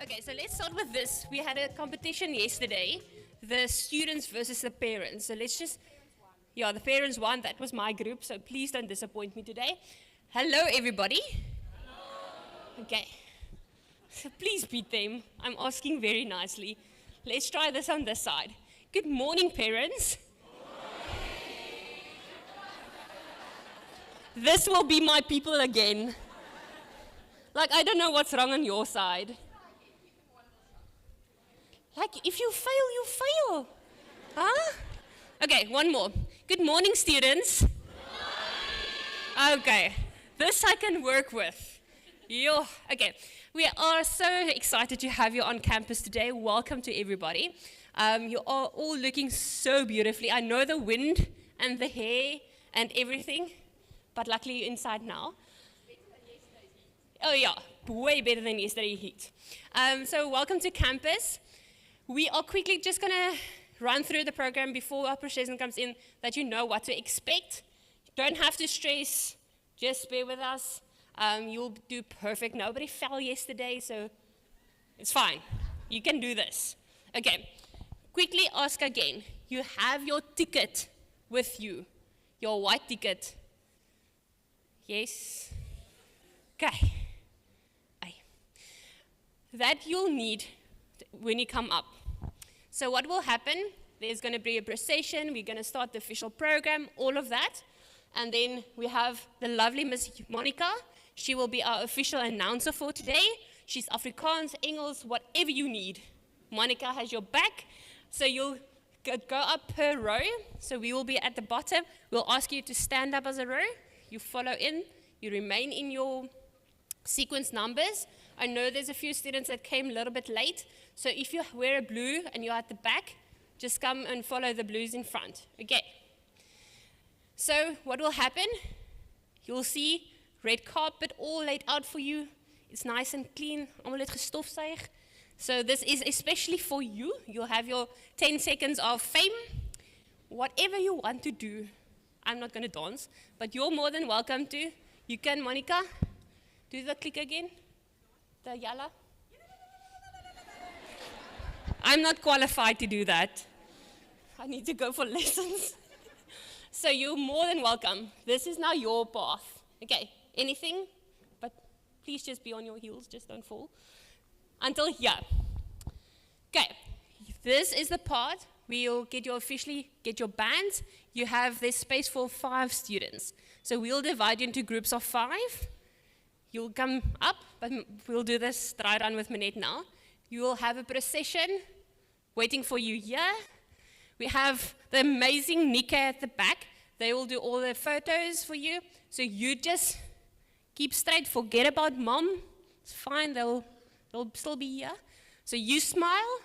Okay, so let's start with this. We had a competition yesterday, the students versus the parents. So let's just, the parents won. That was my group, so please don't disappoint me today. Hello, everybody. Hello. Okay, so please beat them. I'm asking very nicely. Let's try this on this side. Good morning, parents. This will be my people again. Like, I don't know what's wrong on your side. Like, if you fail, you fail. Huh? Okay, one more. Good morning, students. Good morning. Okay, this I can work with. Okay, we are so excited to have you on campus today. Welcome to everybody. You are all looking so beautifully. I know the wind and the hair and everything, but luckily you're inside now. Oh yeah, way better than yesterday's heat. So welcome to campus. We are quickly just going to run through the program before our Procession comes in, that you know what to expect. You don't have to stress, just bear with us. You'll do perfect. Nobody fell yesterday, so it's fine. You can do this. Okay, quickly ask again. You have your ticket with you, your white ticket. Yes? Okay. That you'll need when you come up. So what will happen, there's going to be a procession, we're going to start the official program, all of that. And then we have the lovely Miss Monica. She will be our official announcer for today. She's Afrikaans, Engels, whatever you need. Monica has your back. So you'll go up per row. So we will be at the bottom. We'll ask you to stand up as a row. You follow in. You remain in your sequence numbers. I know there's a few students that came a little bit late, so if you wear a blue and you're at the back, just come and follow the blues in front. Okay. So what will happen? You'll see red carpet all laid out for you. It's nice and clean. Almal het gestofsuig. So this is especially for you. You'll have your 10 seconds of fame. Whatever you want to do. I'm not going to dance, but you're more than welcome to. You can, Monica, do the click again. The yalla? I'm not qualified to do that. I need to go for lessons. So you're more than welcome. This is now your path. Okay, anything, but please just be on your heels, just don't fall. Until here. Okay, this is the part where you'll officially get your bands. You have this space for 5 students. So we'll divide you into groups of 5. You'll come up, but we'll do this dry run with Manette now. You will have a procession waiting for you here. We have the amazing Nika at the back. They will do all the photos for you. So you just keep straight, forget about mom. It's fine, they'll still be here. So you smile,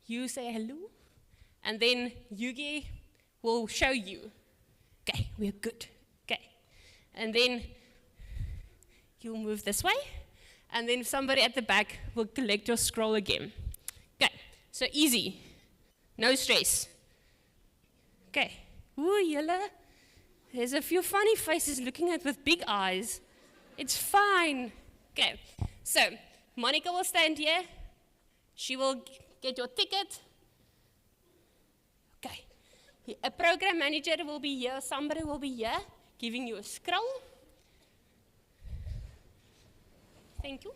you say hello, and then Yugi will show you. Okay, we're good. Okay, and then you'll move this way, and then somebody at the back will collect your scroll again. Okay, so easy, no stress. Okay, ooh, yalla. There's a few funny faces looking at with big eyes. It's fine. Okay, so Monica will stand here. She will get your ticket. Okay, a program manager will be here, somebody will be here, giving you a scroll. Thank you.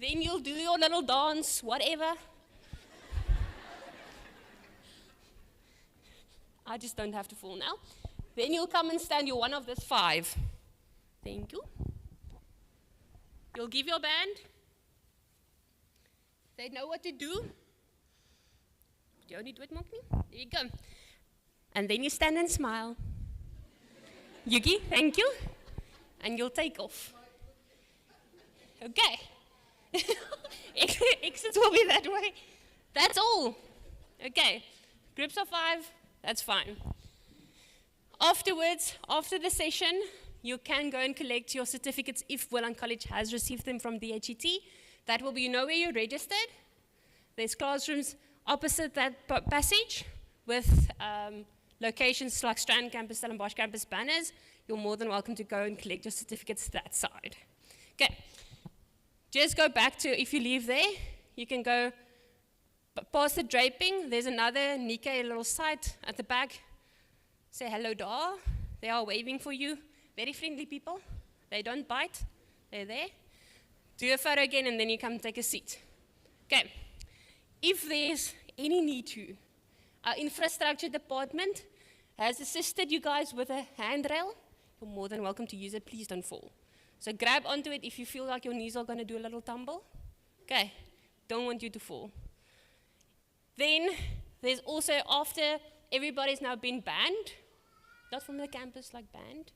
Then you'll do your little dance, whatever. I just don't have to fall now. Then you'll come and stand, you're one of these 5. Thank you. You'll give your band. They know what to do. You only do it, Monkney. There you go. And then you stand and smile. Yuki, thank you. And you'll take off. Okay. Exits will be that way. That's all. Okay. Groups of 5, that's fine. Afterwards, after the session, you can go and collect your certificates if Boland College has received them from the HET. That will be, you know where you're registered. There's classrooms opposite that passage with locations like Strand Campus, Stellenbosch Campus banners. You're more than welcome to go and collect your certificates that side. Okay. just go back to, if you leave there, you can go past the draping. There's another Nikkei little site at the back. Say hello, Dar. They are waving for you. Very friendly people. They don't bite. They're there. Do a photo again, and then you come take a seat. Okay. If there's any need to, our infrastructure department has assisted you guys with a handrail. You're more than welcome to use it. Please don't fall. So grab onto it if you feel like your knees are going to do a little tumble. Okay. Don't want you to fall. Then there's also, after everybody's now been banned, not from the campus, like banned,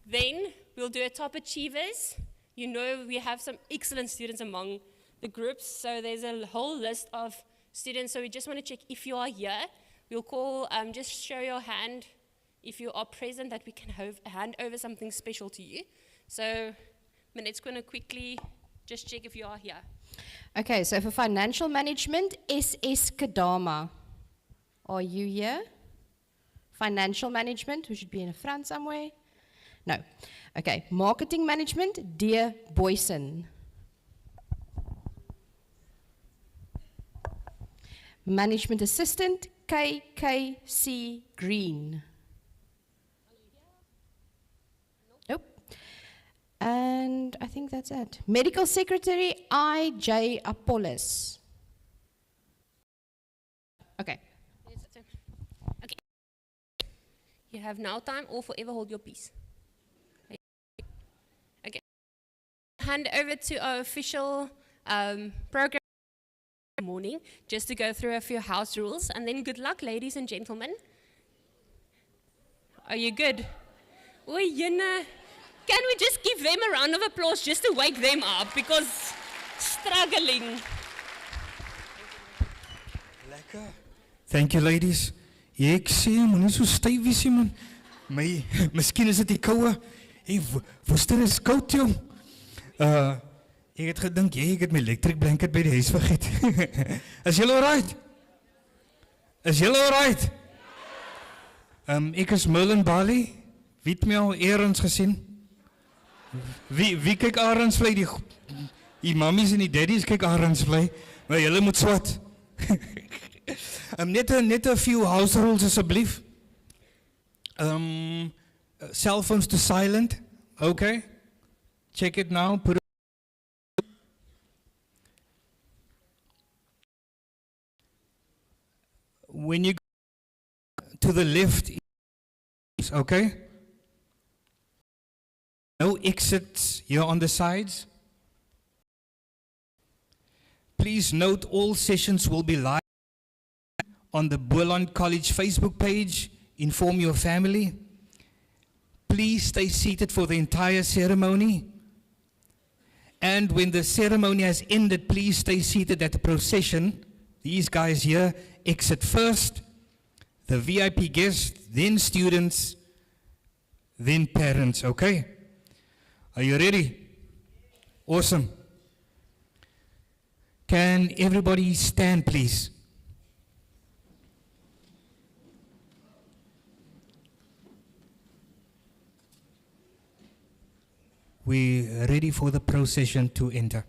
then we'll do a top achievers. You know we have some excellent students among the groups, so there's a whole list of students, so we just want to check if you are here. We'll call, just show your hand if you are present, that we can hand over something special to you. So Minette's going to quickly just check if you are here. Okay, so for financial management, SS Kadama. Are you here? Financial management, we should be in the front somewhere. No. Okay, marketing management, dear Boyson. Management assistant, KKC Green. Nope. And I think that's it. Medical secretary, IJ Apollos. Okay. Okay. You have now time or forever hold your peace. Okay. Hand over to our official program morning, just to go through a few house rules, and then good luck, ladies and gentlemen. Are you good? Oei, jene. Can we just give them a round of applause just to wake them up, because struggling. Lekker. Thank you, ladies. Ek sê, man, nie so styf wees nie, man. Miskien is dit die koue. Hey, Worcester is koud, jong. Ek het gedink, ek het my electric blanket by die huis vergeet. Is julle alright? Is julle alright? Ek is Merlin Bali. Wie het my al eerens gesien? Wie kyk arendsvlei? Die mammies en die daddies kyk arendsvlei. Maar julle moet swat. Net 'n few house rules asseblief. Cell phones to silent. Okay. Check it now. Put it. When you go to the left, okay? No exits here on the sides. Please note all sessions will be live on the Boland College Facebook page. Inform your family. Please stay seated for the entire ceremony. And when the ceremony has ended, please stay seated at the procession. These guys here exit first, the VIP guests, then students, then parents, okay? Are you ready? Awesome. Can everybody stand, please? We're ready for the procession to enter.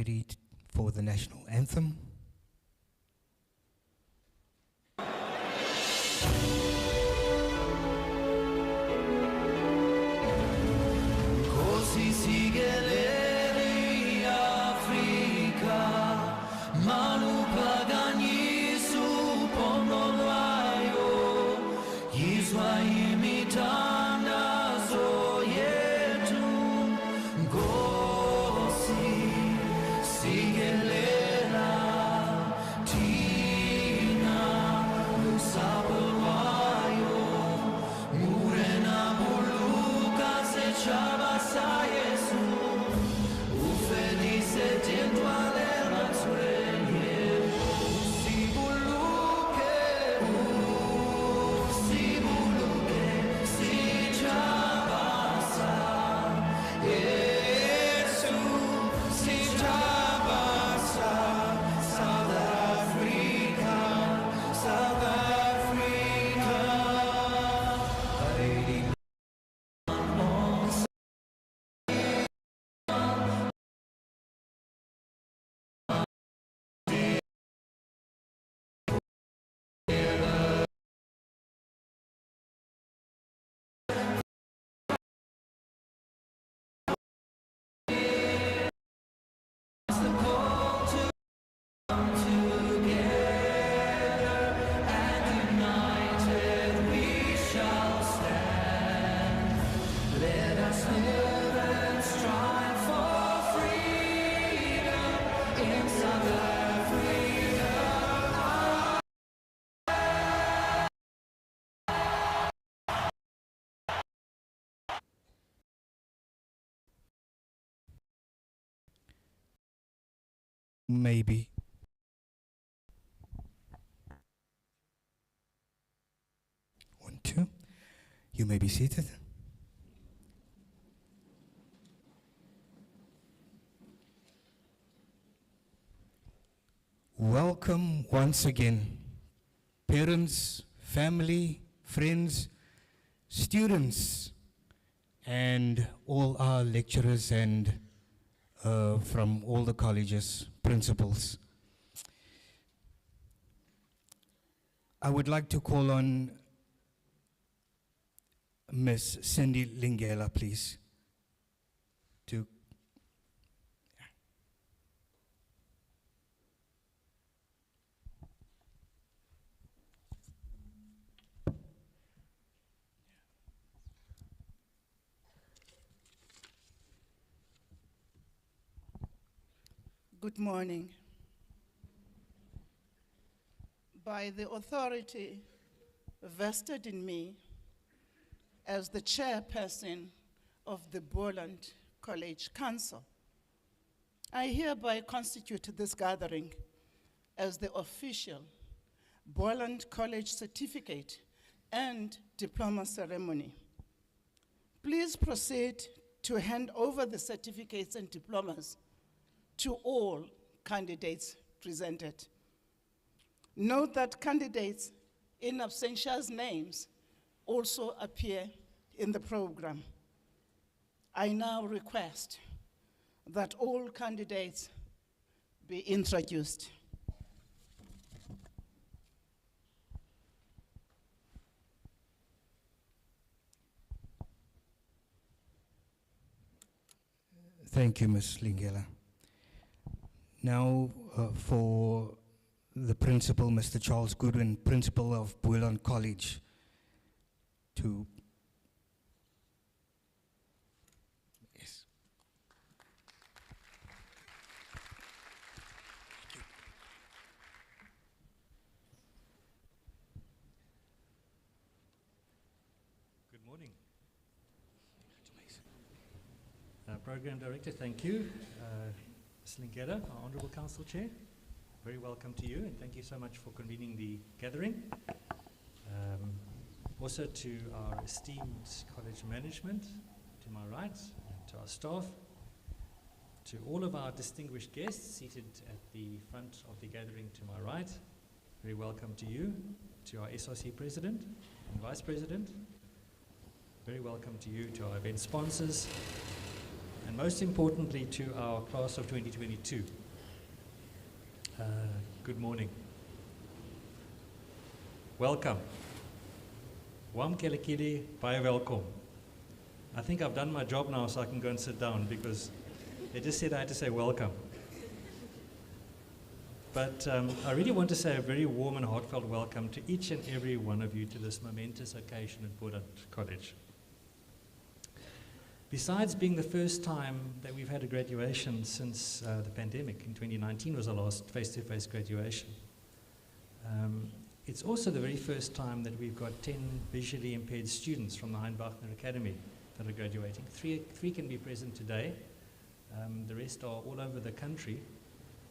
ready for the national anthem. Maybe. One, two. You may be seated. Welcome once again, parents, family, friends, students, and all our lecturers and from all the colleges, principals. I would like to call on Miss Cindy Lingela, please, to Good morning. By the authority vested in me as the chairperson of the Boland College Council, I hereby constitute this gathering as the official Boland College certificate and diploma ceremony. Please proceed to hand over the certificates and diplomas to all candidates presented. Note that candidates in absentia's names also appear in the program. I now request that all candidates be introduced. Thank you, Ms. Lingela. Now, for the principal, Mr. Charles Goodwin, principal of Boland College, to yes. Good morning. Program Director, thank you. Ms. Lingela, our Honourable Council Chair, very welcome to you, and thank you so much for convening the gathering. Also to our esteemed college management, to my right, and to our staff, to all of our distinguished guests seated at the front of the gathering to my right, very welcome to you, to our SRC President and Vice President, very welcome to you, to our event sponsors, and and most importantly to our class of 2022. Good morning. Welcome. Wamkelekile, baie welkom. I think I've done my job now, so I can go and sit down because they just said I had to say welcome. But I really want to say a very warm and heartfelt welcome to each and every one of you to this momentous occasion at Boland College. Besides being the first time that we've had a graduation since the pandemic, in 2019 was our last face-to-face graduation. It's also the very first time that we've got 10 visually impaired students from the Heinbachner Academy that are graduating. Three can be present today. The rest are all over the country.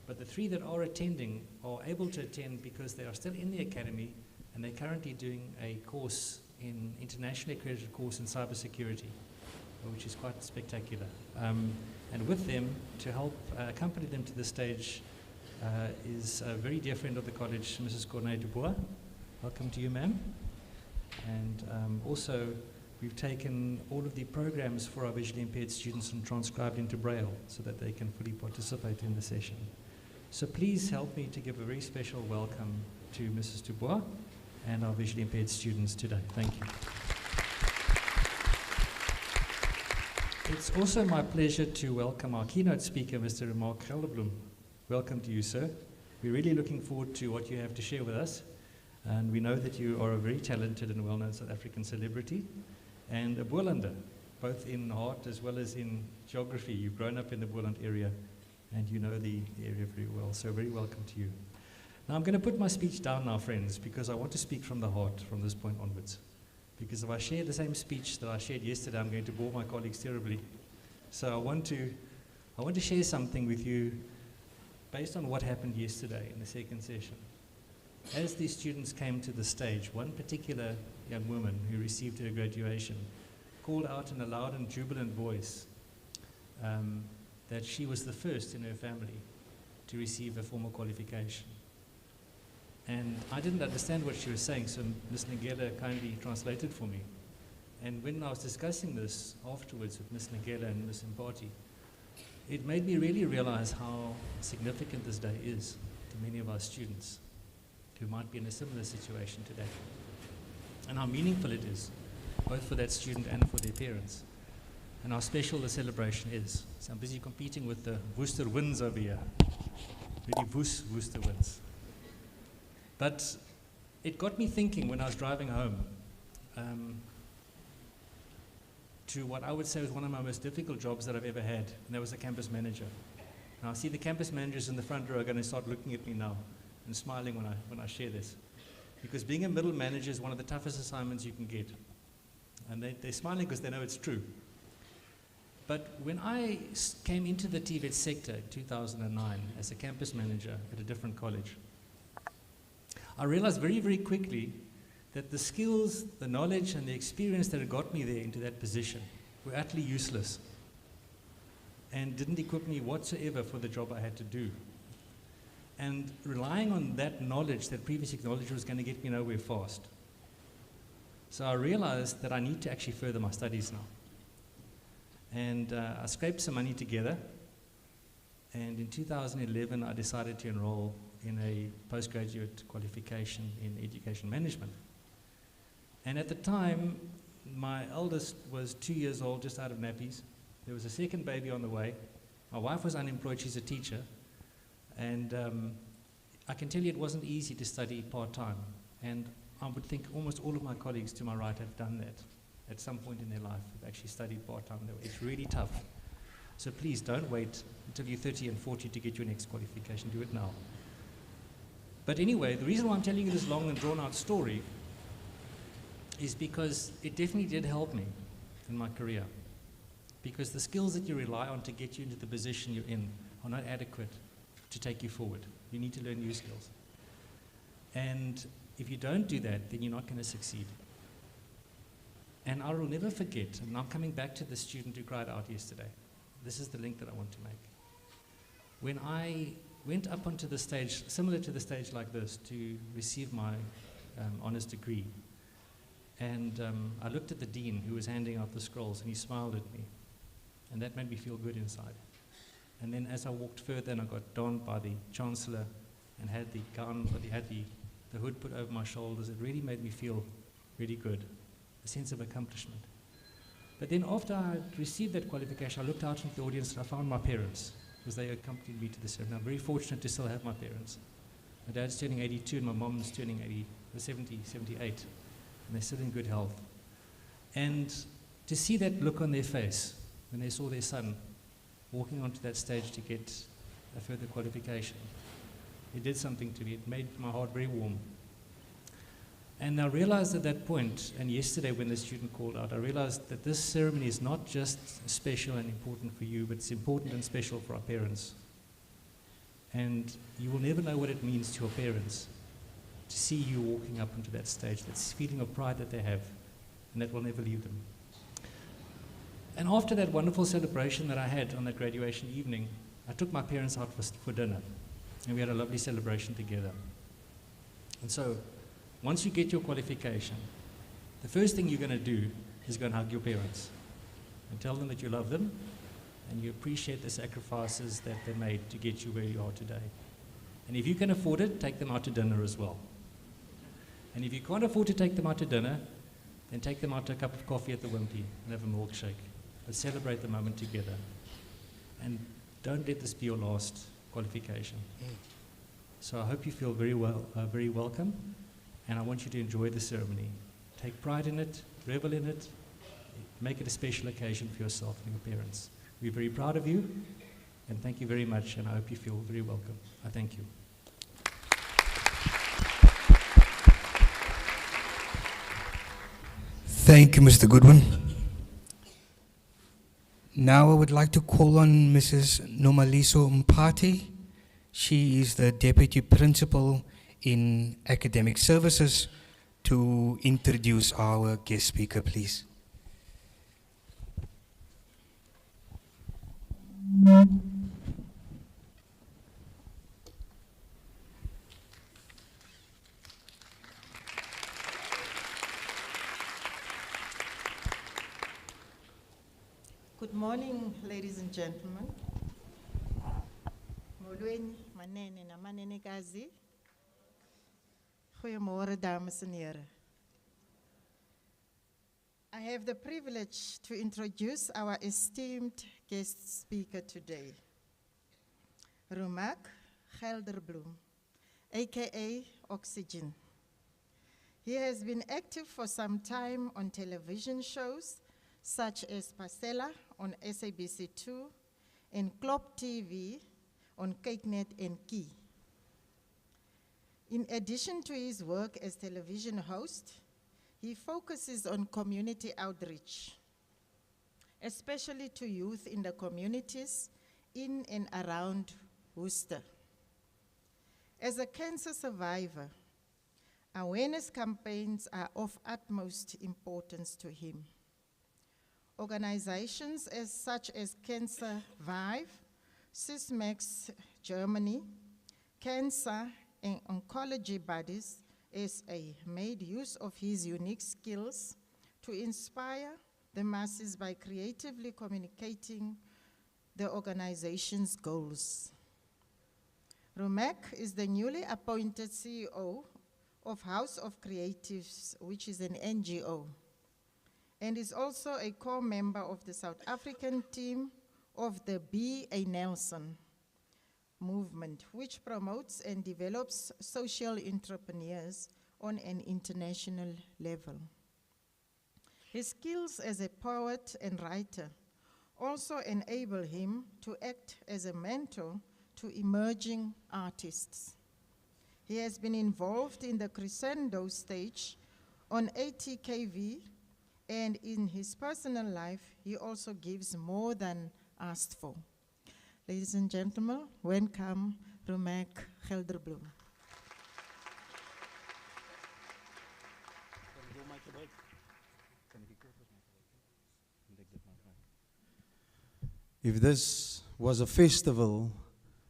But the 3 that are attending are able to attend because they are still in the academy and they're currently doing a course in internationally accredited course in cybersecurity, which is quite spectacular. And with them, to help accompany them to the stage, is a very dear friend of the college, Mrs. Corneille Dubois. Welcome to you, ma'am. And also, we've taken all of the programs for our visually impaired students and transcribed into Braille so that they can fully participate in the session. So please help me to give a very special welcome to Mrs. Dubois and our visually impaired students today. Thank you. It's also my pleasure to welcome our keynote speaker, Mr. Mark Gelderblom. Welcome to you, sir. We're really looking forward to what you have to share with us. And we know that you are a very talented and well-known South African celebrity and a Bolander, both in heart as well as in geography. You've grown up in the Boland area and you know the area very well. So very welcome to you. Now I'm going to put my speech down now, friends, because I want to speak from the heart from this point onwards. Because if I share the same speech that I shared yesterday, I'm going to bore my colleagues terribly. So I want to share something with you based on what happened yesterday in the second session. As these students came to the stage, one particular young woman who received her graduation called out in a loud and jubilant voice that she was the first in her family to receive a formal qualification. And I didn't understand what she was saying, so Ms. Nagela kindly translated for me. And when I was discussing this afterwards with Ms. Nagela and Ms. Mpati, it made me really realize how significant this day is to many of our students who might be in a similar situation today, and how meaningful it is, both for that student and for their parents, and how special the celebration is. So I'm busy competing with the Worcester wins over here. Really Worcester wins. But it got me thinking when I was driving home to what I would say was one of my most difficult jobs that I've ever had, and that was a campus manager. Now I see the campus managers in the front row are going to start looking at me now and smiling when I share this. Because being a middle manager is one of the toughest assignments you can get. And they're smiling because they know it's true. But when I came into the TVET sector in 2009 as a campus manager at a different college, I realized very, very quickly that the skills, the knowledge, and the experience that had got me there into that position were utterly useless and didn't equip me whatsoever for the job I had to do. And relying on that knowledge, that previous knowledge, was going to get me nowhere fast. So I realized that I need to actually further my studies now. And I scraped some money together, and in 2011 I decided to enroll in a postgraduate qualification in education management. And at the time, my eldest was 2 years old, just out of nappies. There was a second baby on the way. My wife was unemployed, she's a teacher. And I can tell you it wasn't easy to study part-time. And I would think almost all of my colleagues to my right have done that at some point in their life. They've actually studied part-time. It's really tough. So please don't wait until you're 30 and 40 to get your next qualification. Do it now. But anyway, the reason why I'm telling you this long and drawn-out story is because it definitely did help me in my career. Because the skills that you rely on to get you into the position you're in are not adequate to take you forward. You need to learn new skills. And if you don't do that, then you're not going to succeed. And I will never forget, and I'm coming back to the student who cried out yesterday. This is the link that I want to make. When I went up onto the stage, similar to the stage like this, to receive my honors degree, and I looked at the dean who was handing out the scrolls, and he smiled at me. And that made me feel good inside. And then as I walked further and I got donned by the Chancellor and had the gown, or had the hood put over my shoulders, it really made me feel really good, a sense of accomplishment. But then after I received that qualification, I looked out into the audience and I found my parents, because they accompanied me to the ceremony. I'm very fortunate to still have my parents. My dad's turning 82 and my mom's turning 78, and they're still in good health. And to see that look on their face when they saw their son walking onto that stage to get a further qualification, it did something to me. It made my heart very warm. And I realized at that point, and yesterday when the student called out, I realized that this ceremony is not just special and important for you, but it's important and special for our parents. And you will never know what it means to your parents to see you walking up onto that stage, that feeling of pride that they have, and that will never leave them. And after that wonderful celebration that I had on that graduation evening, I took my parents out for dinner, and we had a lovely celebration together. And so, once you get your qualification, the first thing you're going to do is go and hug your parents and tell them that you love them and you appreciate the sacrifices that they made to get you where you are today. And if you can afford it, take them out to dinner as well. And if you can't afford to take them out to dinner, then take them out to a cup of coffee at the Wimpy and have a milkshake. But celebrate the moment together. And don't let this be your last qualification. So I hope you feel very welcome. And I want you to enjoy the ceremony. Take pride in it, revel in it, make it a special occasion for yourself and your parents. We're very proud of you, and thank you very much, and I hope you feel very welcome. I thank you. Thank you, Mr. Goodwin. Now I would like to call on Mrs. Nomaliso Mpati. She is the Deputy Principal in Academic Services, to introduce our guest speaker, please. Good morning, ladies and gentlemen. Molweni, manene na manenekazi. Goeiemôre, dames en heren. I have the privilege to introduce our esteemed guest speaker today, Rumak Gelderbloem, aka Oxygen. He has been active for some time on television shows such as Pasela on SABC2 and Klop TV on Keynote and Key. In addition to his work as television host, he focuses on community outreach, especially to youth in the communities in and around Worcester. As a cancer survivor, awareness campaigns are of utmost importance to him. Organizations such as Cancer Vive, Sysmex Germany, Cancer and Oncology Buddies SA made use of his unique skills to inspire the masses by creatively communicating the organization's goals. Rumak is the newly appointed CEO of House of Creatives, which is an NGO, and is also a core member of the South African team of the Be a Nelson movement, which promotes and develops social entrepreneurs on an international level. His skills as a poet and writer also enable him to act as a mentor to emerging artists. He has been involved in the crescendo stage on ATKV, and in his personal life, he also gives more than asked for. Ladies and gentlemen, welcome Rumak Gelderbloem. If this was a festival,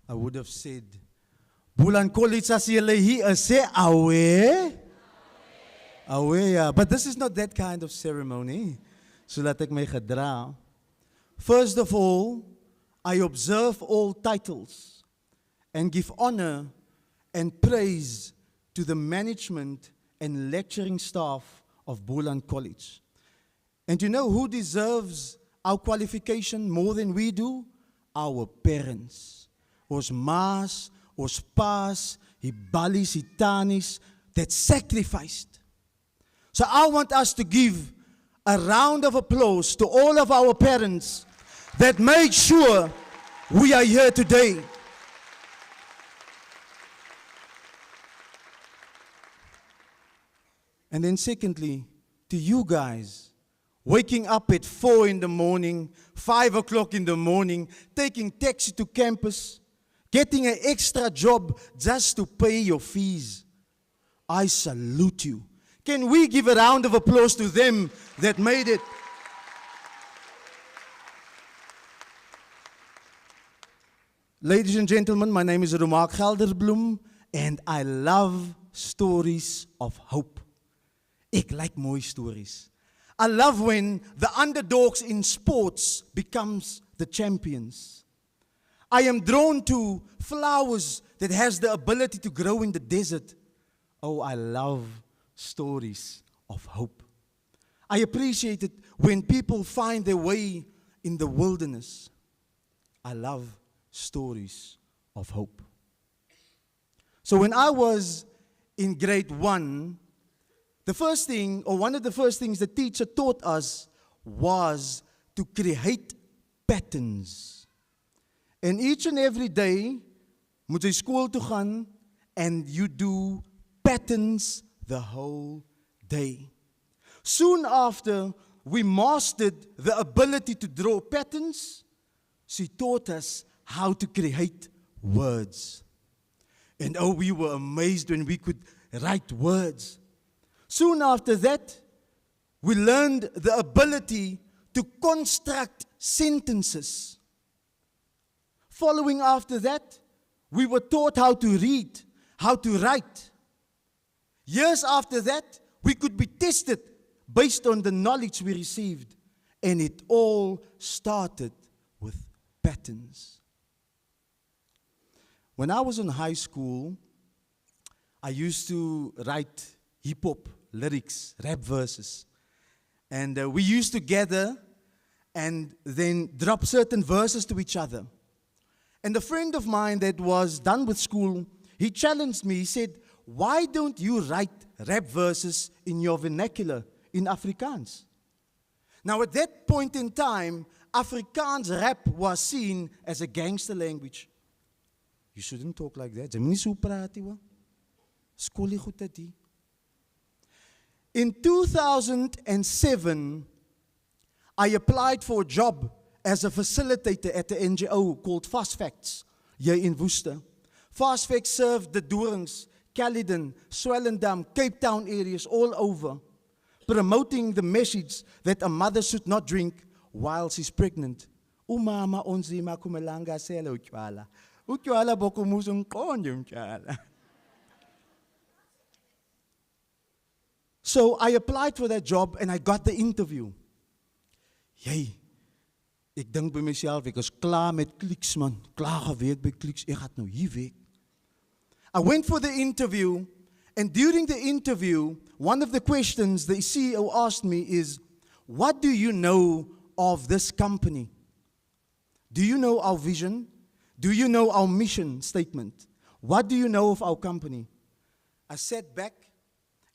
I would have said, Boland College as julle hier is, sê awe. Awe, ja. But this is not that kind of ceremony. So laat ek my gedra. First of all, I observe all titles and give honor and praise to the management and lecturing staff of Boland College. And you know who deserves our qualification more than we do? Our parents. Ons ma's, ons pa's, die ballies, die tannies, that sacrificed. So I want us to give a round of applause to all of our parents that made sure we are here today. And then secondly, to you guys, waking up at 4 in the morning, 5 o'clock in the morning, taking taxi to campus, getting an extra job just to pay your fees. I salute you. Can we give a round of applause to them that made it? Ladies and gentlemen, my name is Romaak Gelderbloem, and I love stories of hope. Ek like mooi stories. I love when the underdogs in sports becomes the champions. I am drawn to flowers that has the ability to grow in the desert. Oh, I love stories of hope. I appreciate it when people find their way in the wilderness. I love stories of hope. So when I was in grade 1, the first thing, or one of the first things the teacher taught us was to create patterns. And each and every day, moet jy school toe gaan, and you do patterns the whole day. Soon after we mastered the ability to draw patterns, she taught us how to create words. And oh, we were amazed when we could write words. Soon after that, we learned the ability to construct sentences. Following after that, we were taught how to read, how to write. Years after that, we could be tested based on the knowledge we received. And it all started with patterns. When I was in high school, I used to write hip-hop lyrics, rap verses. And we used to gather and then drop certain verses to each other. And a friend of mine that was done with school, he challenged me. He said, why don't you write rap verses in your vernacular, in Afrikaans? Now at that point in time, Afrikaans rap was seen as a gangster language. You shouldn't talk like that. Jy moet nie so praat nie, hoor. Skool goed dit die. In 2007, I applied for a job as a facilitator at the NGO called Fast Facts here in Worcester. Fast Facts served the Dorings, Caledon, Swellendam, Cape Town areas all over, promoting the message that a mother should not drink while she's pregnant. Umama onzima kumelanga sela utywala. Utywala bokumuza umqonde umtyala. So I applied for that job and I got the interview. Jy, ek dink by myself, ek is klaar met kliks man. Klaar geweet by kliks, ek gaan nou hier weg. I went for the interview, and during the interview, one of the questions the CEO asked me is, what do you know of this company? Do you know our vision? Do you know our mission statement? What do you know of our company? I sat back,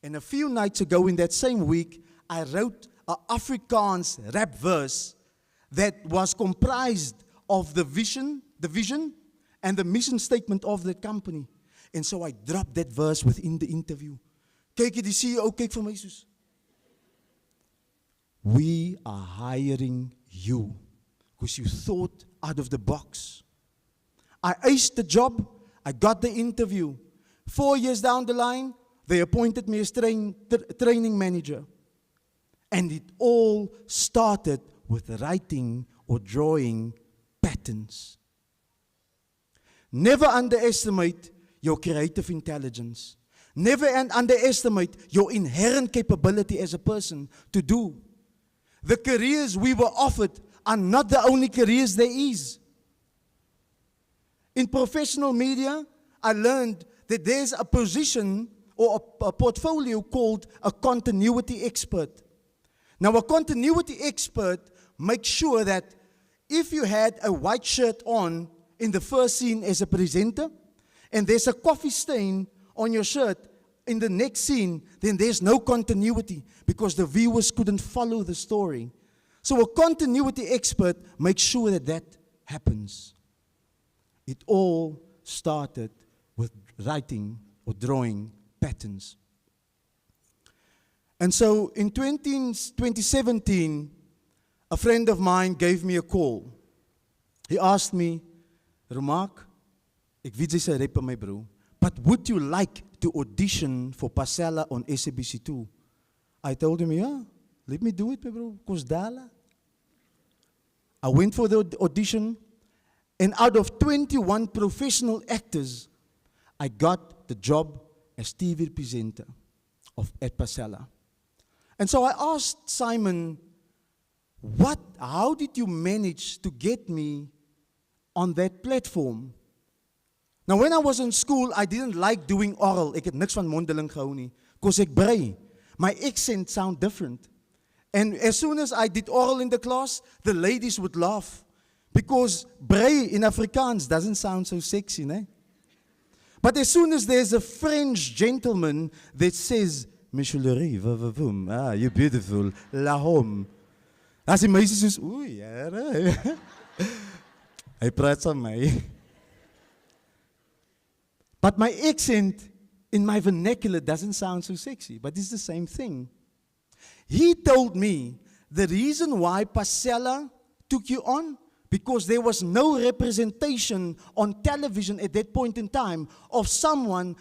and a few nights ago in that same week, I wrote an Afrikaans rap verse that was comprised of the vision and the mission statement of the company. And so I dropped that verse within the interview. Kyk jy die CEO, kyk vir my soos. We are hiring you because you thought out of the box. I aced the job. I got the interview. 4 years down the line, they appointed me as training manager. And it all started with writing or drawing patterns. Never underestimate your creative intelligence. Never underestimate your inherent capability as a person to do. The careers we were offered are not the only careers there is. In professional media, I learned that there's a position or a portfolio called a continuity expert. Now, a continuity expert makes sure that if you had a white shirt on in the first scene as a presenter, and there's a coffee stain on your shirt in the next scene, then there's no continuity because the viewers couldn't follow the story. So a continuity expert makes sure that that happens. It all started with writing or drawing patterns. And so in 2017, a friend of mine gave me a call. He asked me, Remark, ek weet jy sê rap my bro, but would you like to audition for Pasella on SABC2? I told him, yeah, let me do it, my bro, Kosdala. I went for the audition, and out of 21 professional actors, I got the job as TV presenter at Pasella. And so I asked Simon, how did you manage to get me on that platform? Now, when I was in school, I didn't like doing oral. Ek het niks van mondeling gehou nie, because ek brei. My accent sound different. And as soon as I did oral in the class, the ladies would laugh. Because brei in Afrikaans doesn't sound so sexy, né? But as soon as there's a French gentleman that says, Monsieur Lery, you're beautiful, la home. As die meisie soos, oei, jare. Hy praat aan my. But my accent in my vernacular doesn't sound so sexy, but it's the same thing. He told me the reason why Pasella took you on, because there was no representation on television at that point in time of someone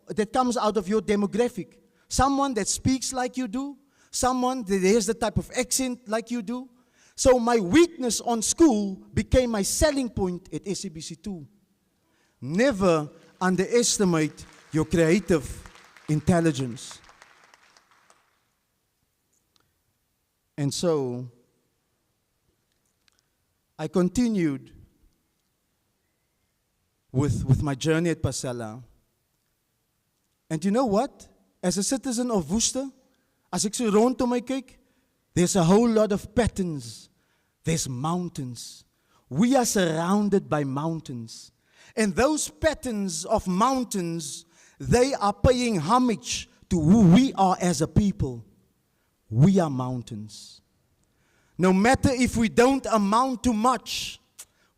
that comes out of your demographic. Someone that speaks like you do, someone that has the type of accent like you do. So my weakness on school became my selling point at SABC2. Never underestimate your creative intelligence. And so I continued with my journey at Pasella. And you know what? As a citizen of Worcester, as ek so rondom my kyk, there's a whole lot of patterns. There's mountains. We are surrounded by mountains. And those patterns of mountains, they are paying homage to who we are as a people. We are mountains. No matter if we don't amount to much,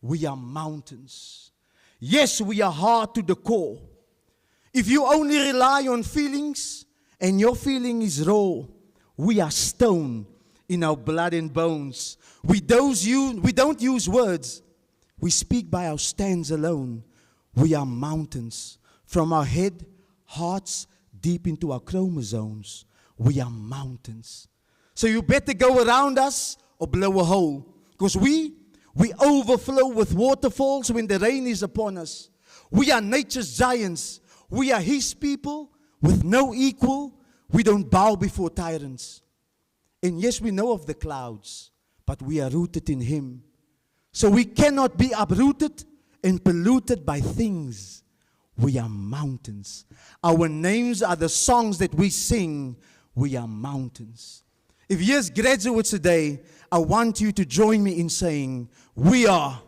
we are mountains. Yes, we are hard to the core. If you only rely on feelings, and your feeling is raw, we are stone in our blood and bones. We don't use words. We speak by our stands alone. We are mountains. From our head, hearts, deep into our chromosomes. We are mountains. So you better go around us or blow a hole. Because we overflow with waterfalls when the rain is upon us. We are nature's giants. We are His people with no equal. We don't bow before tyrants. And yes, we know of the clouds, but we are rooted in Him. So we cannot be uprooted and polluted by things. We are mountains. Our names are the songs that we sing. We are mountains. If yes, graduates today, I want you to join me in saying, we are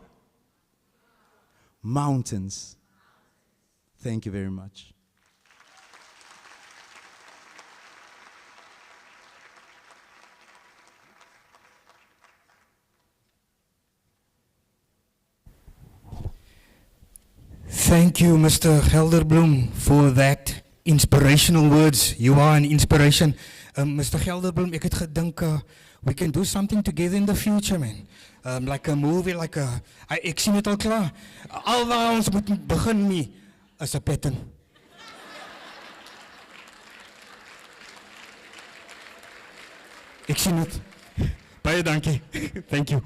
mountains. Thank you very much. Thank you, Mr. Gelderbloem, for that inspirational words. You are an inspiration. Mr. Gelderbloem, ek het gedink, we can do something together in the future, man. Like a movie, ek sien het al klaar. Al waar ons moet begin mee, is 'n pattern. Ek sien het. Baie dankie. Thank you.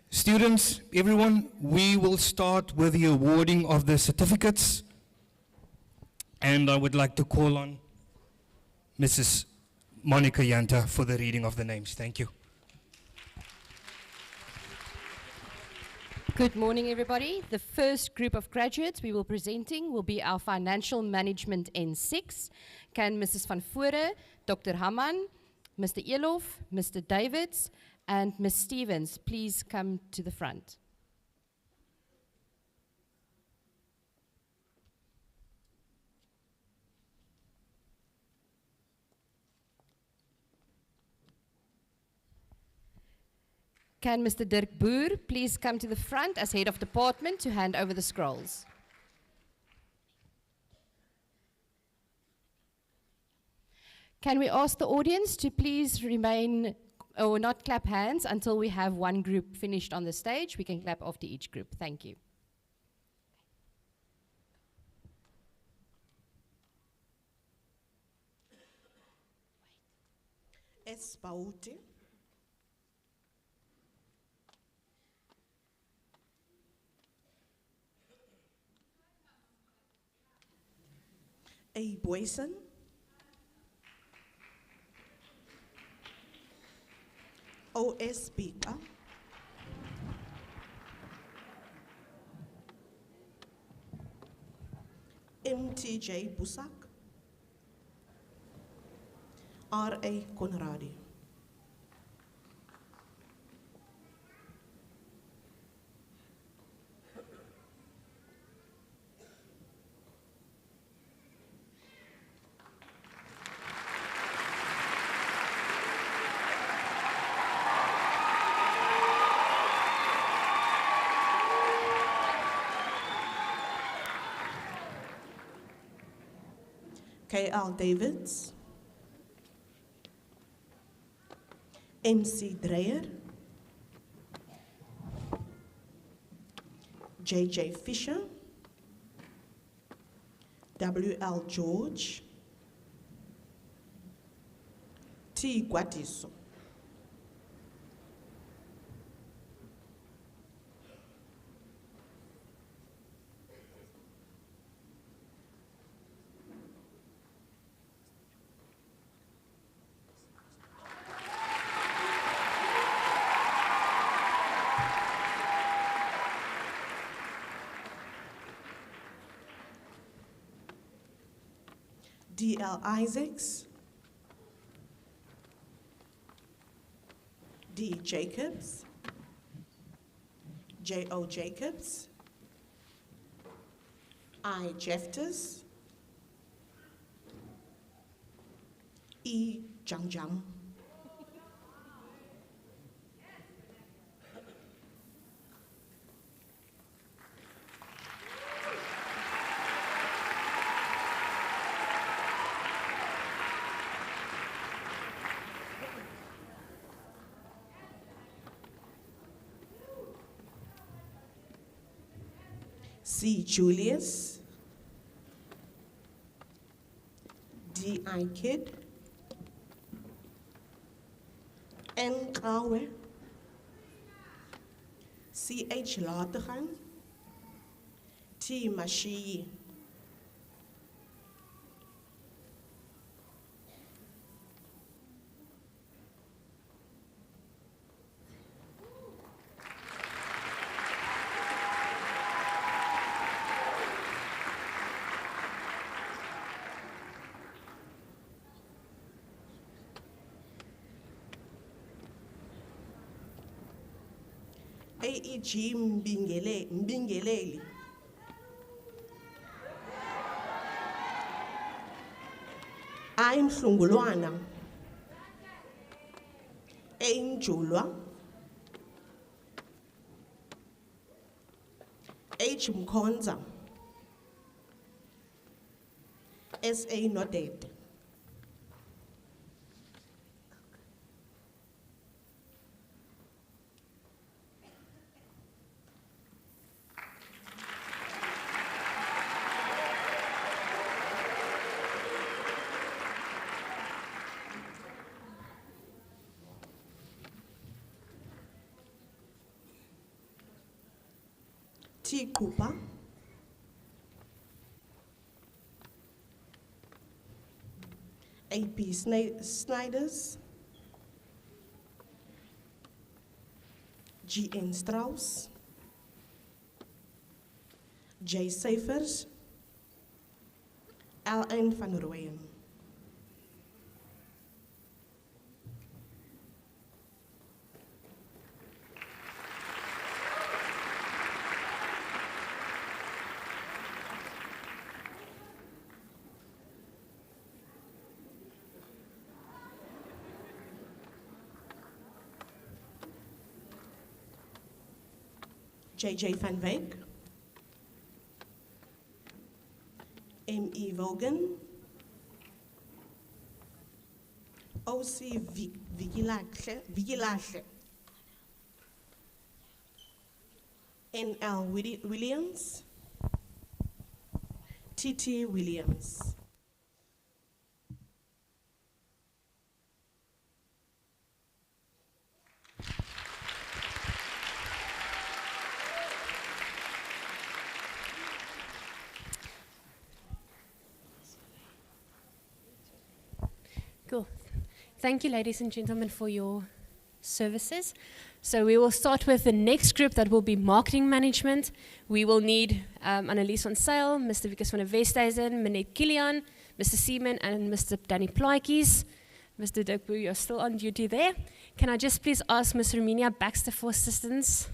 Students, everyone, we will start with the awarding of the certificates. And I would like to call on Mrs. Monica Yanta for the reading of the names. Thank you. Good morning, everybody. The first group of graduates we will be presenting will be our Financial Management N6. Can Mrs. Van Voorde, Dr. Hamman, Mr. Elof, Mr. Davids, and Ms. Stevens please come to the front? Can Mr. Dirk Boer please come to the front as head of department to hand over the scrolls? Can we ask the audience to please remain or not clap hands until we have one group finished on the stage? We can clap after each group. Thank you. Espauti. A Boyson. O.S. Speaker. M.T.J. Busak. R.A. Conradi. K.L. Davids, M.C. Dreyer, J.J. Fisher, W.L. George, T. Guatiso. D.L. Isaacs, D. Jacobs, J.O. Jacobs, I. Jeftas, E. Jang. C. Julius, D. I. Kid, N. Kawe, C. H. Lategan, T. Mashiyi. A.E.G. Mbingeleli. I. Mhlungulwana. A. Mjulwa. H. Mkonza. S.A. Noted. T. Cooper, A.P. Snyders, G.N. Strauss, J. Cyphers, L.N. van Rooyen. J.J. van Wyk, M.E. Vogan, O.C. Vigilahle, N.L. Williams, T.T. Williams. Cool. Thank you, ladies and gentlemen, for your services. So we will start with the next group that will be marketing management. We will need Annelies van Sail, Mr. Wikus van der Westhuizen, Minette Kilian, Mr. Seaman, and Mr. Danny Plaatjes. Mr. Dukbu, you're still on duty there. Can I just please ask Ms. Romania Baxter for assistance?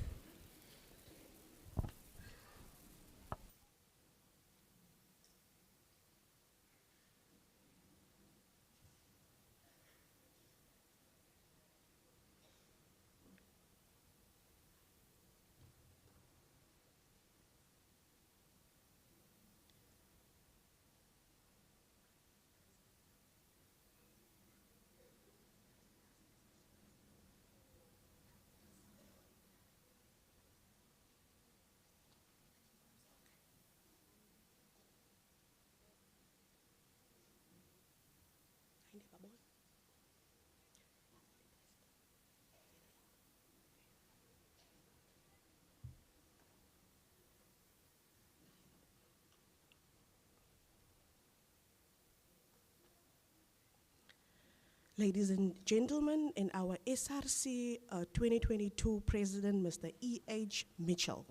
Ladies and gentlemen, and our SRC 2022 President, Mr. E.H. Mitchell.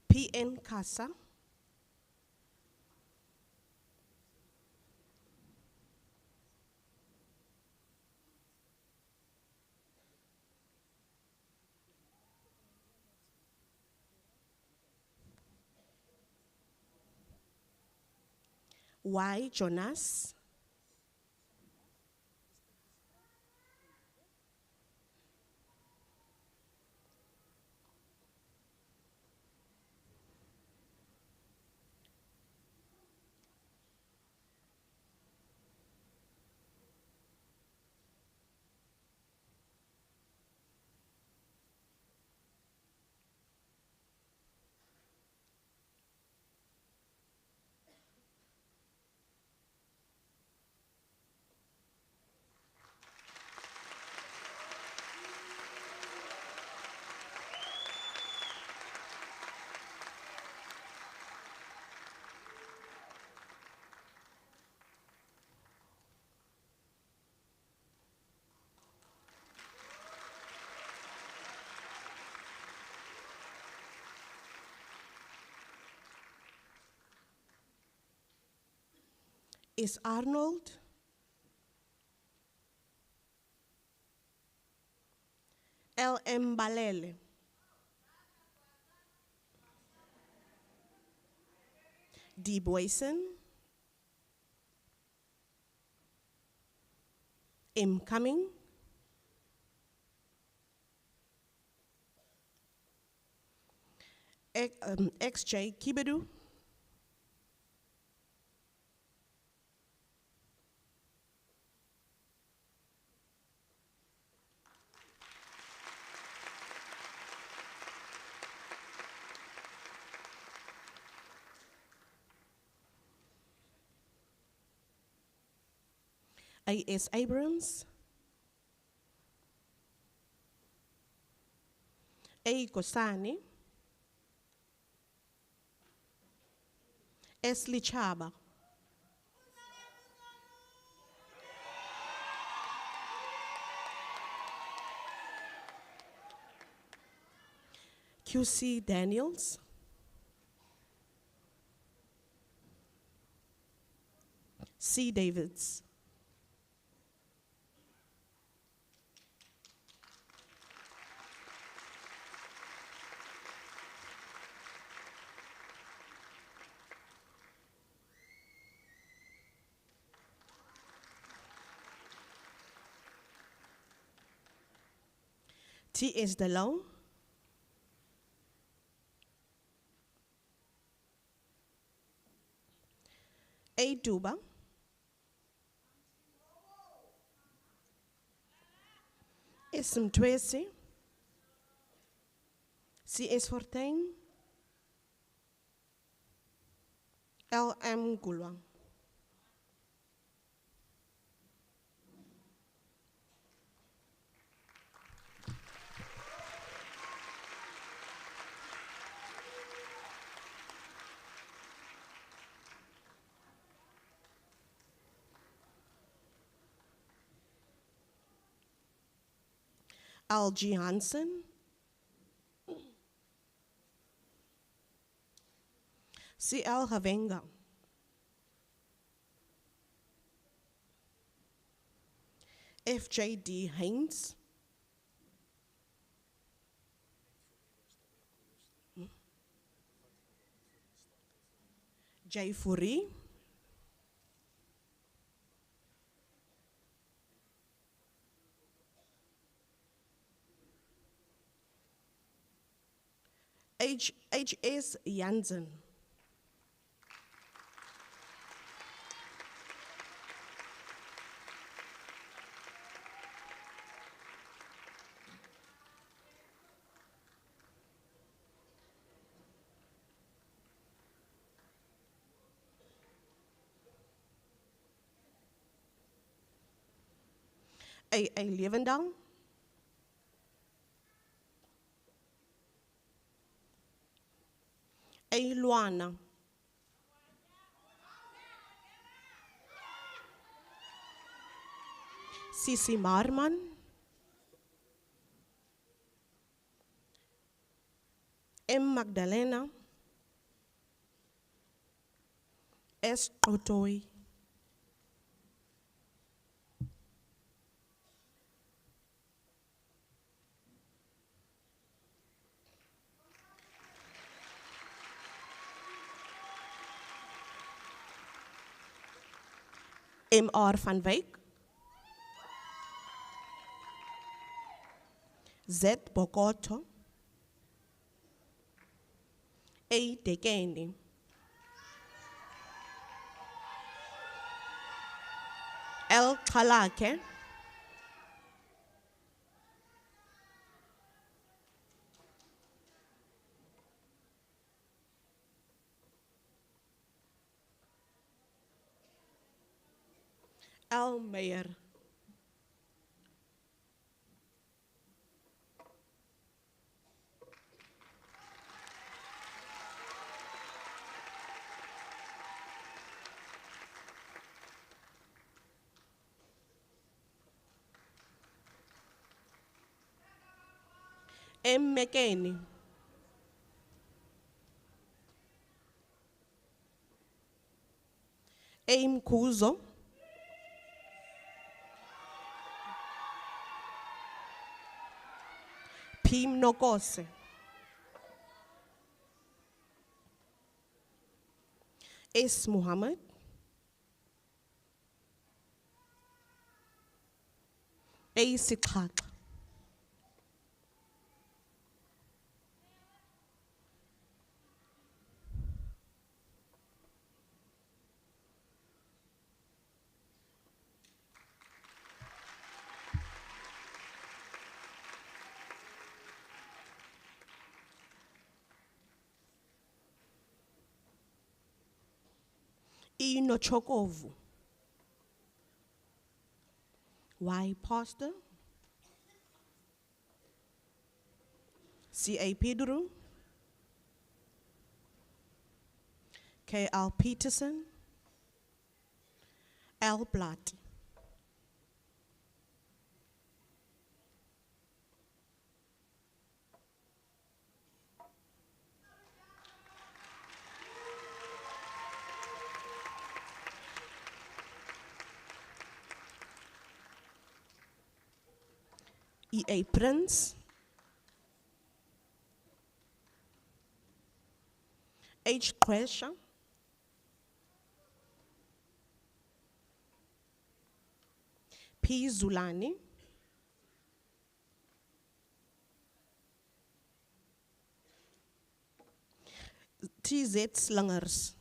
P.N. Casa. Y. Jonas. Is Arnold. L.M. Balele. D. Boyson. M. Cumming. X.J. Kibedu. A.S. Abrams. A. Kosani. S. Lichaba. QC Daniels. C. Davids. T. S. DeLong. A. Duba. S. Mtwesi. C. S. Fortuin. L. M. Gulwang. L. G. Hansen. C. L. Havenga. F. J. D. Haynes. J. Furi. H. S. Jansen. A. Levendal. A. Luana. Sisi Marman. M. Magdalena. S. Otoi. M.R. van Wyk. Z. Bokoto. A. Dekeni. L. Kalake. L. Meyer. M. McKinney. A. Mkuzo. P. Mnokose. S. Muhammad. A. Sikhat. E. Nochokovu. Y. Pastor. C.A. Pedro, K.L. Peterson, L. Blatt. E.A. Prince, H. Kresha, P. Zulani, T.Z. Slingers,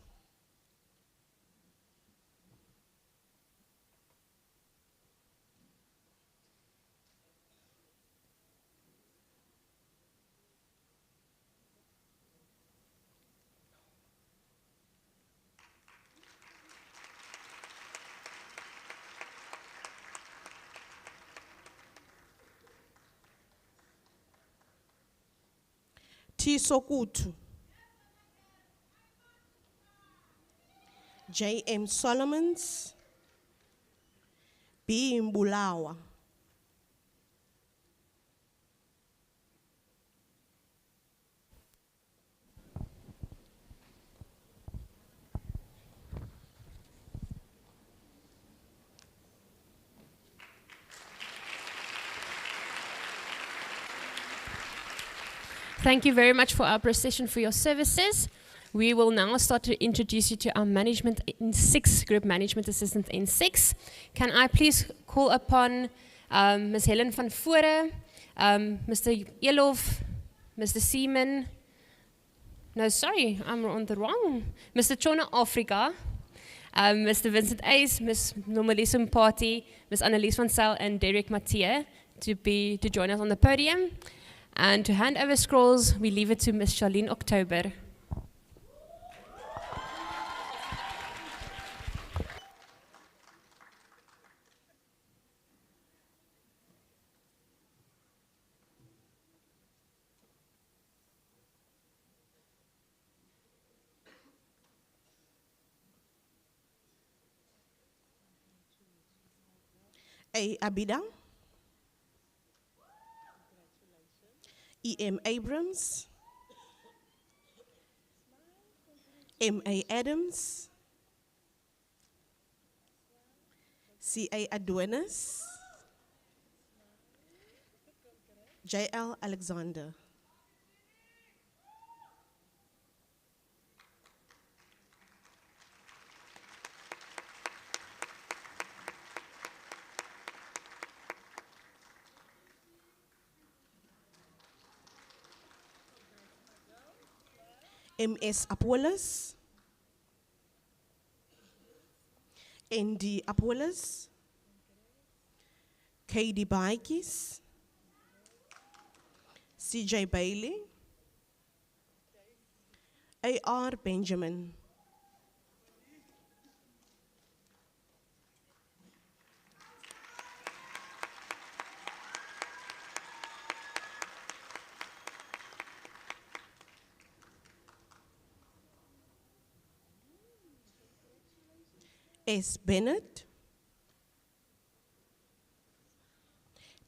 T. Sokutu, J. M. Solomons, B. Mbulawa, Thank you very much for our procession for your services. We will now start to introduce you to our management in 6, group management assistant in 6. Can I please call upon Ms. Helen van Voore, Mr. Elof, Mr. Seaman, no, sorry, I'm on the wrong, Mr. Chona Africa, Mr. Vincent Ace, Ms. Nomalisa Mpati, Ms. Annelies van Zyl, and Derek Mathieu to join us on the podium. And to hand over scrolls, we leave it to Ms. Charlene October. A. Abida, E.M. Abrams, M.A. Adams, C.A. Aduenas, J.L. Alexander. M.S. Apollos, N.D. Apollos, K.D. Baikis, C.J. Bailey, A.R. Benjamin. S. Bennett,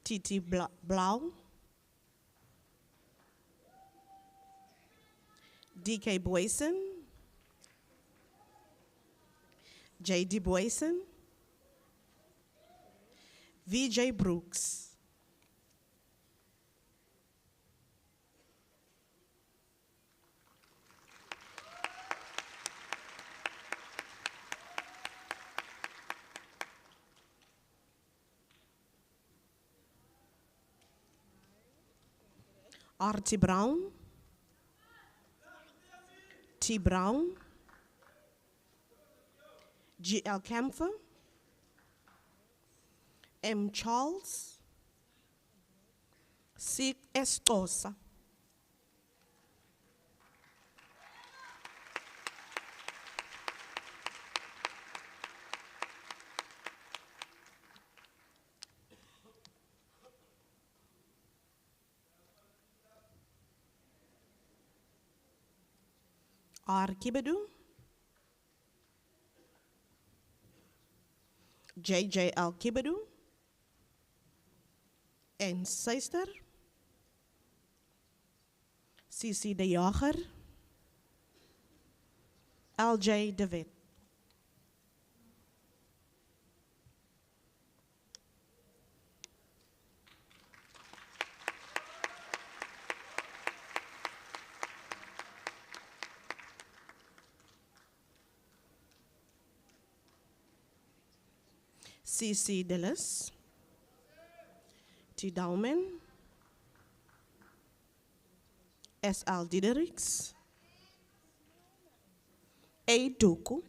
T.T. Blau, D.K. Boyson, J.D. Boyson, V.J. Brooks. R.T. Brown, T. Brown, G.L. Camphor, M. Charles, C. Estosa. R. Kibedu, JJL Kibedu, en Seister, CC de Jager, LJ de Wet. CC Dillis, T. Daumen, SL Didericks, A. Duku,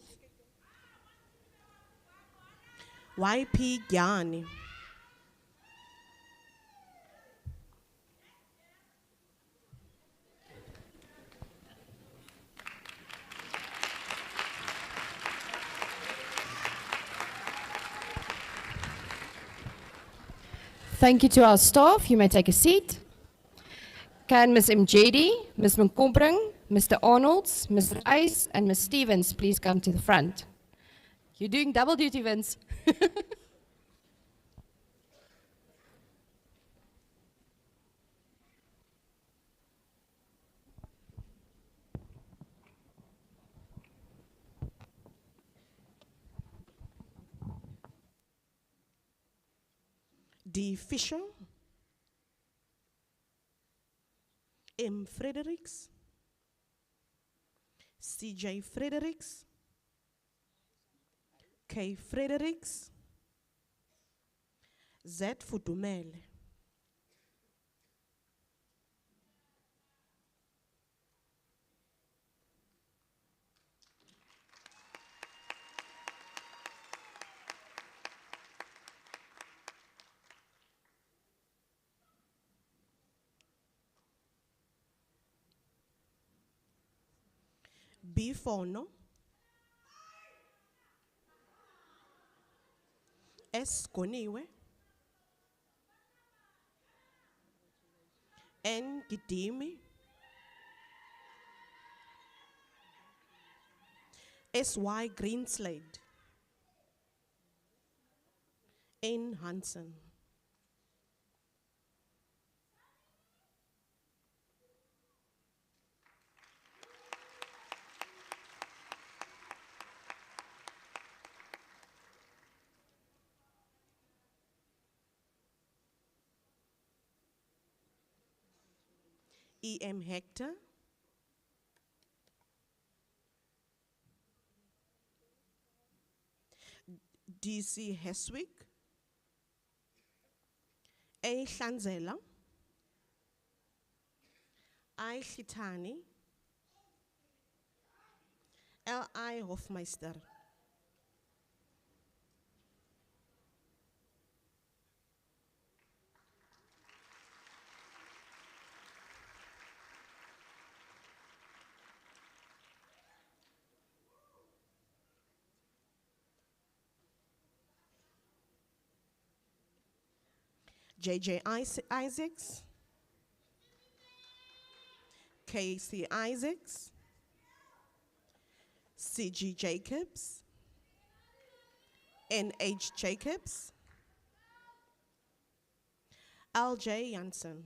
YP Gyani, Thank you to our staff. You may take a seat. Can Ms. Mjedi, Ms. Mkombring, Mr. Arnolds, Ms. Rice, and Ms. Stevens please come to the front? You're doing double duty, Vince. D. Fisher, M. Fredericks, CJ Fredericks, K. Fredericks, Z. Futumele, B. Fono, S. Koniwe, N. Gidimi, S.Y. Greenslade, N. Hansen. E.M. Hector, D.C. Heswick, A. Hlanzela, I. Chitani, L.I. Hofmeister. J.J. Isaacs, K.C. Isaacs, C.G. Jacobs, N.H. Jacobs, L.J. Janssen.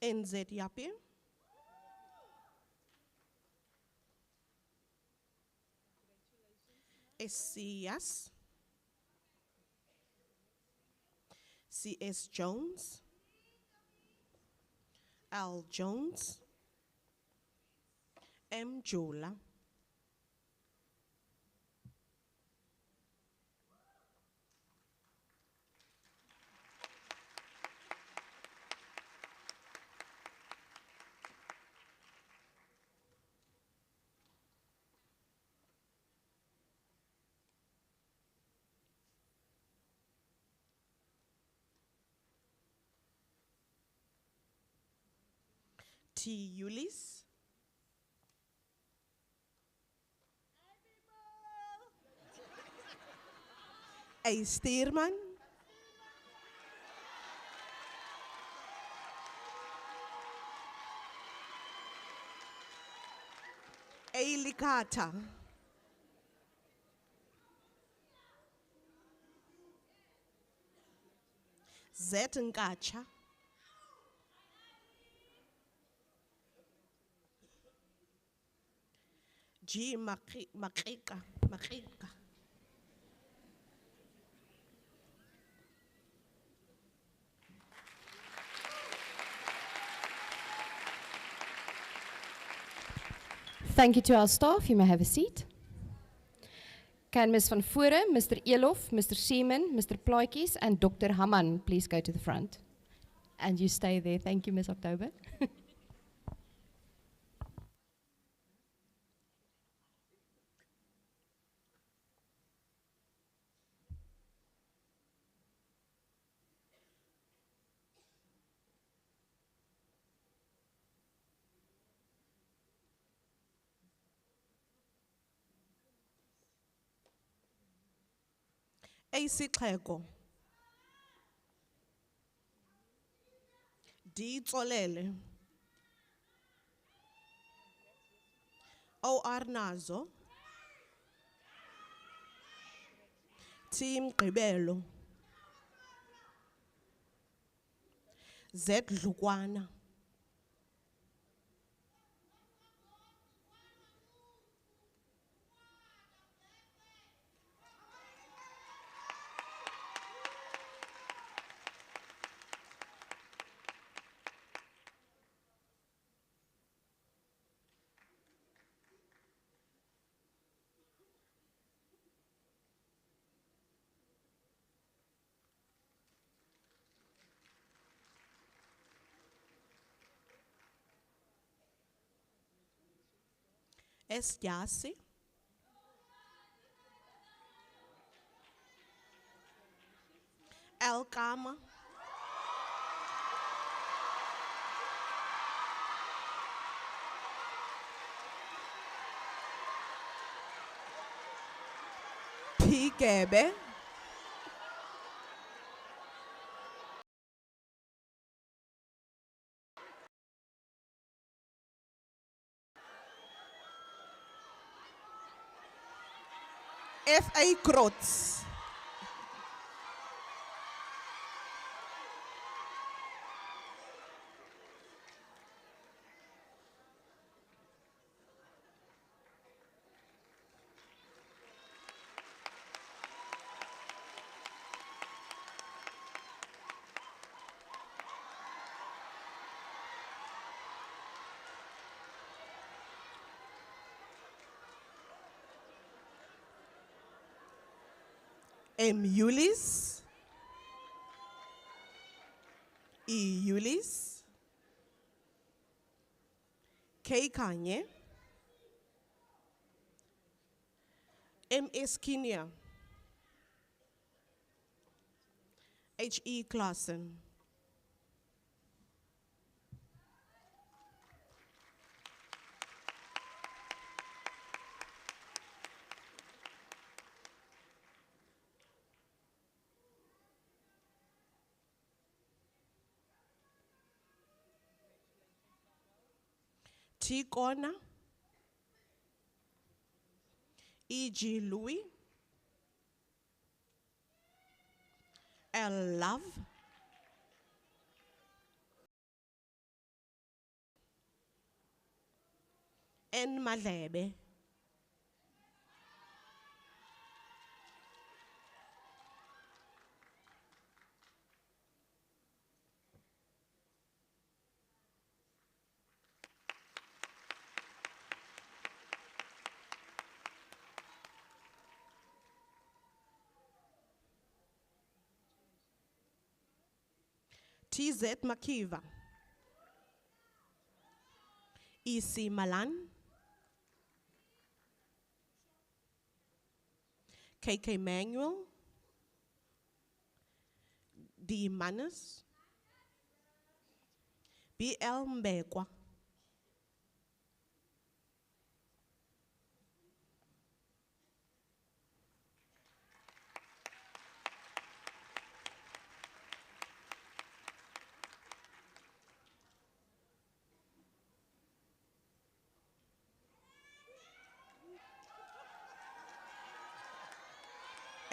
NZ Yapi, SC Yas, CS Jones, L Jones, M Jola, T. Ulis. A. Steerman. A. Likata. Z. Nkacha. G. Makika. Thank you to our staff. You may have a seat. Can Ms. van Voore, Mr. Elof, Mr. Seaman, Mr. Plaatjes, and Dr. Haman please go to the front? And you stay there. Thank you, Ms. October. A. Sixeko. D. Tsolele. O. Arnazo. T. Mgqibelo. Z. Dlukwana. S. Yasi. L. Kama. P. Gebe. F. A. Krotz. M. Ulis. E. Ulis. K. Kanye. M. S. Kenya. H. E. Klassen. T. Kona. E. G. Louis. L. Love. N. Malebe. T.Z. Makiva. E.C. Malan. K.K. Manuel. D. Manus. B.L. Mbekwa.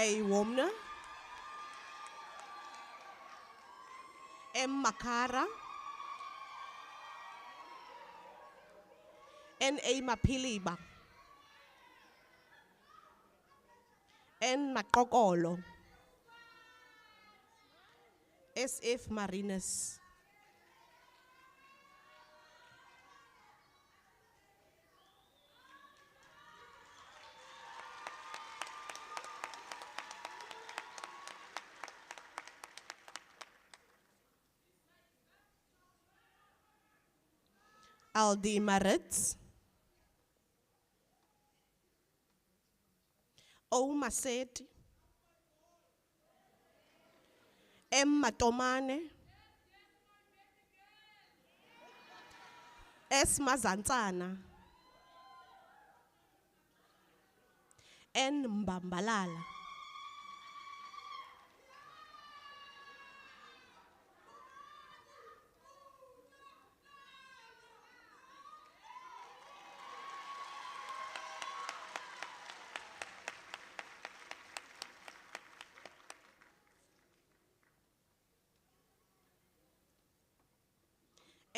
A. Womner, M. Makara, N. A. Mapiliba, N. Makokolo, S. F. Marinus, Aldi Maritz, O. Maseti, M. Matomane, S. Mazantsana, N. Mbambalala,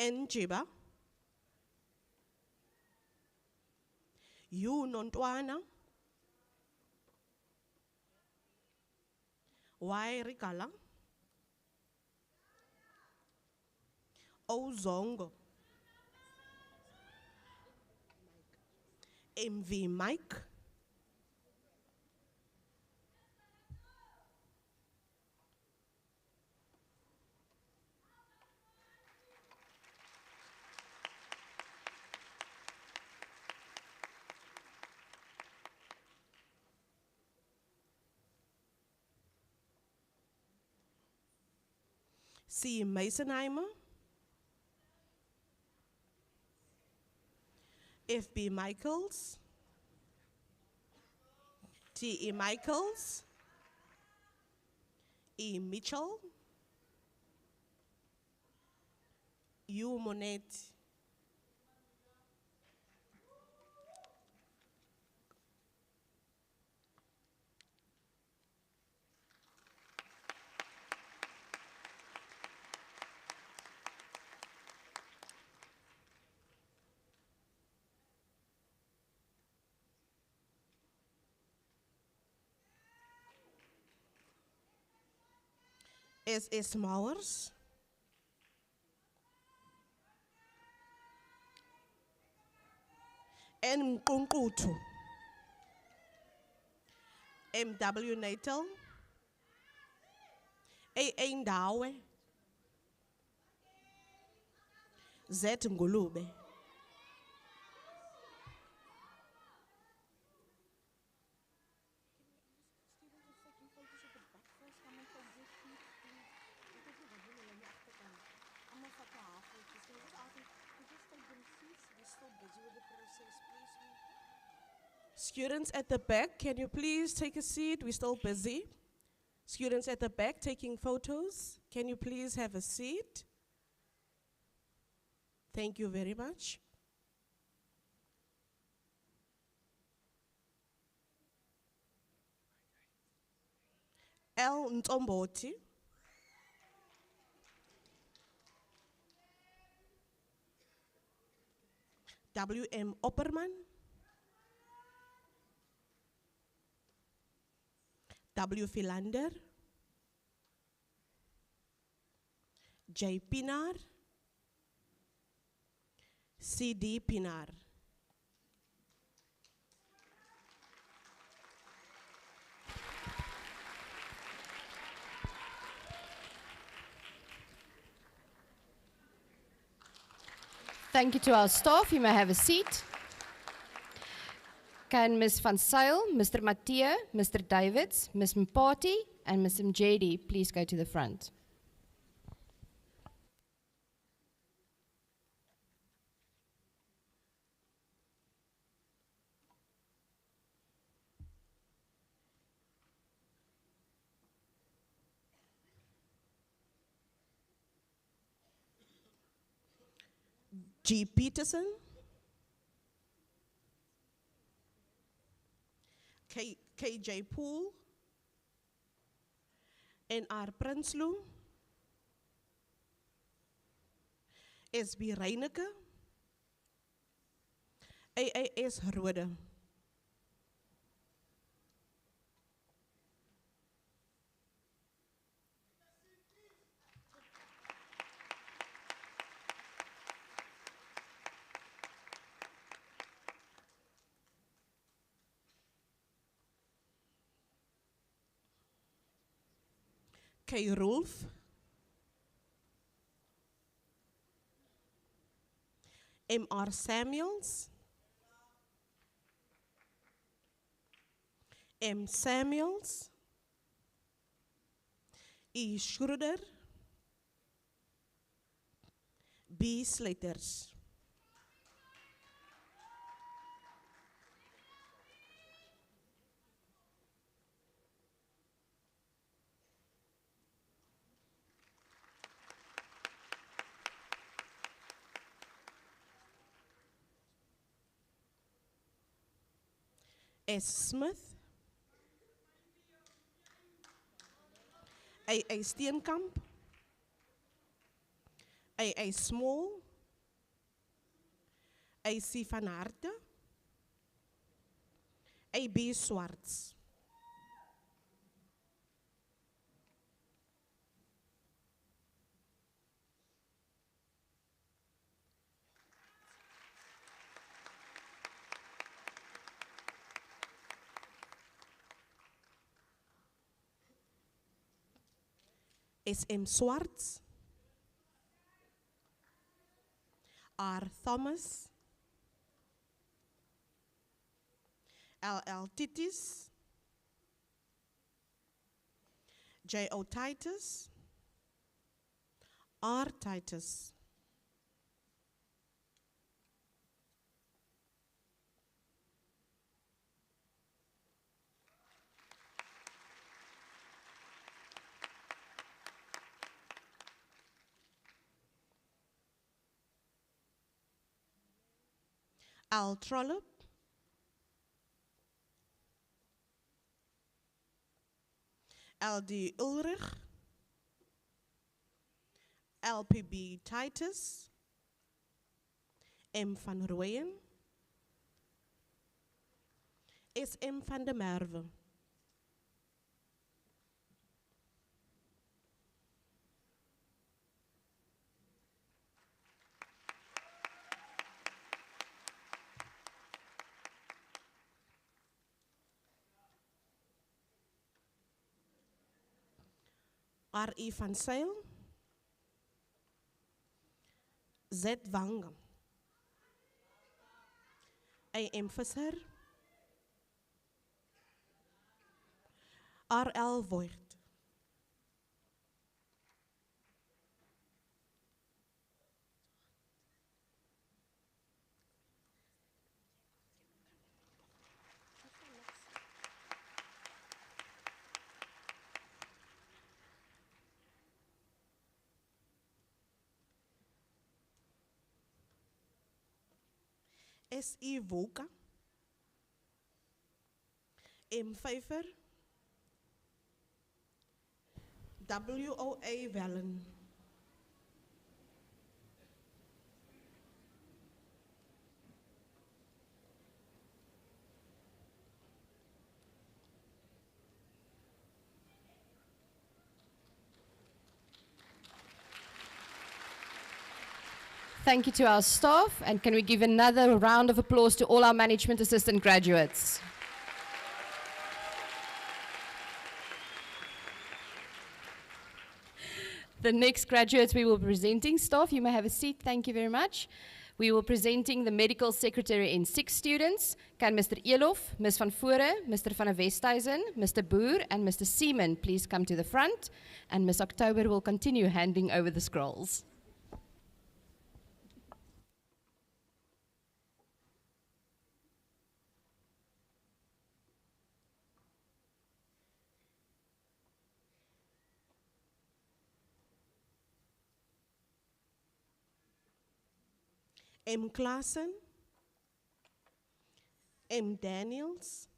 N. Jiba, U. Nontwana, Y. Rigala, O. Zongo, MV Mike, C. Masonheimer, F.B. Michaels, T.E. Michaels, E. Mitchell, U. Monetti, S.S. Mowers, N. Mkunkutu, M.W. Natal, A. Ndawe, Z. Ngulube, Students at the back, can you please take a seat? We're still busy. Students at the back taking photos, can you please have a seat? Thank you very much. L. Ntomboti, W. M. Opperman, W. Philander, J. Pinar, C. D. Pinar. Thank you to our staff. You may have a seat. Can Ms. Van Zyl, Mr. Mathieu, Mr. Davids, Ms. Mpati, and Ms. Mjedi please go to the front? G. Peterson, K. J. Poole, N.R. Prinsloo, S.B. Reineke, A.A.S. Rode. K. Rolf, M.R. Samuels, M. Samuels, E. Schroeder, B. Slaters. S. Smith, A. Steenkamp, A. Small, A. C. van Harte, A. B. Swarts. S. M. Swarts, R. Thomas, L. L. Titis, J. O. Titus, R. Titus. Al Trollop, L.D. Ulrich, LPB Titus, M. van Rooyen, S.M. van der Merwe. R.E. van Zyl, Z. Wang, A.M. Visser, R.L. Voigt. S.E. Wolka, M. Pfeiffer, W.O.A. Wellen. Thank you to our staff, and can we give another round of applause to all our management assistant graduates? The next graduates we will be presenting, staff, you may have a seat, thank you very much. We will be presenting the medical secretary and 6 students. Can Mr. Elof, Ms. van Voore, Mr. van der Westhuizen, Mr. Boer, and Mr. Seaman please come to the front, and Ms. October will continue handing over the scrolls. M. Klaassen, M. Daniels,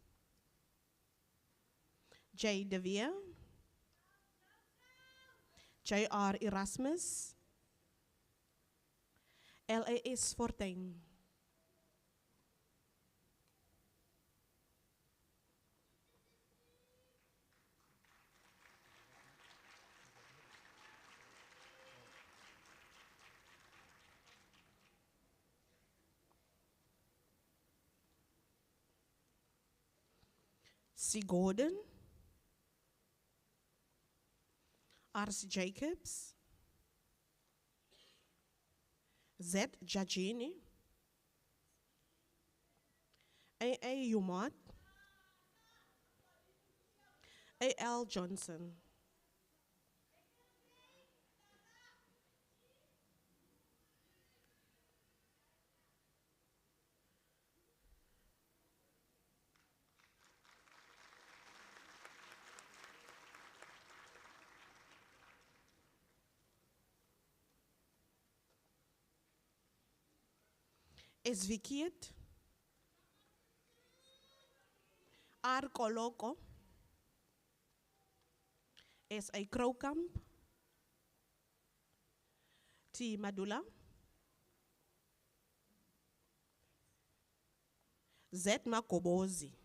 J. De Weer, J.R. Erasmus, L.A.S. Fortuin, C. Gordon, R.C. Jacobs, Z. Giagini, A.A. Umot, A.L. Johnson, S. Vikiet, R. Koloko, S. A. Krokamp, T. Madula, Z. Makobozi,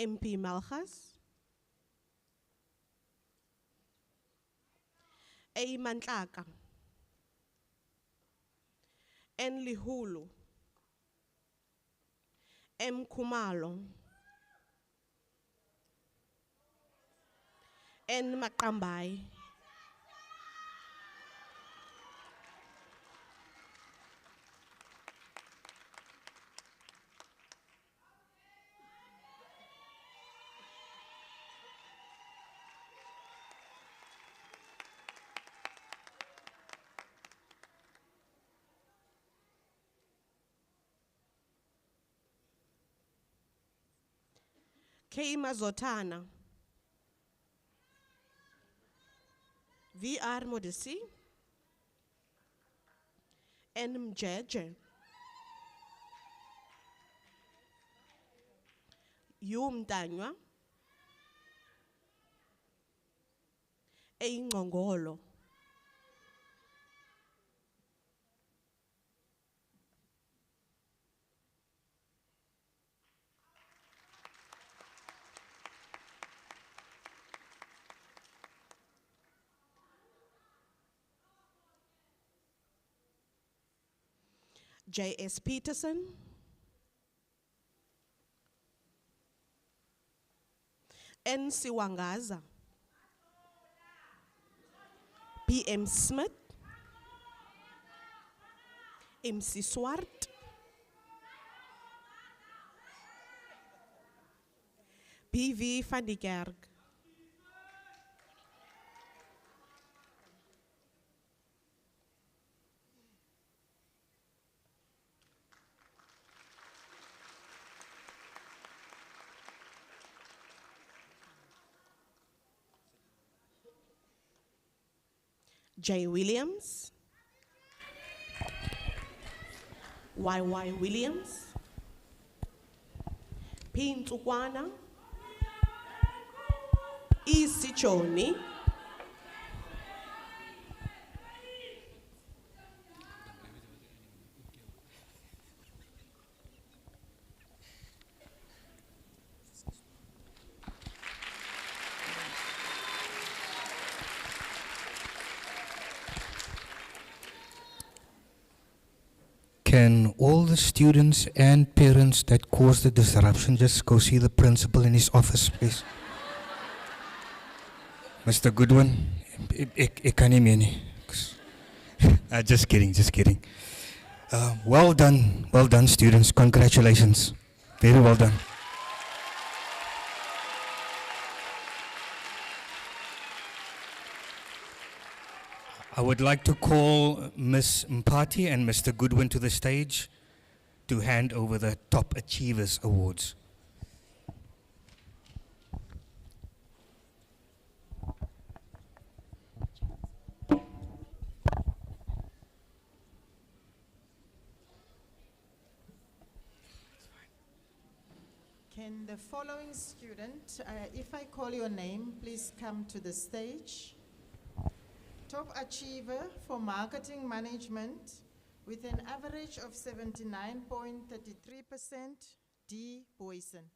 MP Malchas, A. Mantlaka, N. Lihulu, M. Kumalo, N. Makambai, K. Mazotana, VR Modesi, N. Mjeje, U. Mtanywa, A. Ngongolo, J.S. Peterson, N. Siwangaza, P.M. Smith, M.C. Swart, P.V. van die Kerk, J. Williams, Y. Williams, P. Ntsukwana, E. Sichoni, Can all the students and parents that caused the disruption just go see the principal in his office, please? Mr. Goodwin, ik kan niet meer nie. Just kidding, just kidding. Well done, students. Congratulations. Very well done. I would like to call Ms. Mpati and Mr. Goodwin to the stage to hand over the Top Achievers Awards. And the following student, if I call your name, please come to the stage. Top achiever for marketing management with an average of 79.33%, D. Boyson.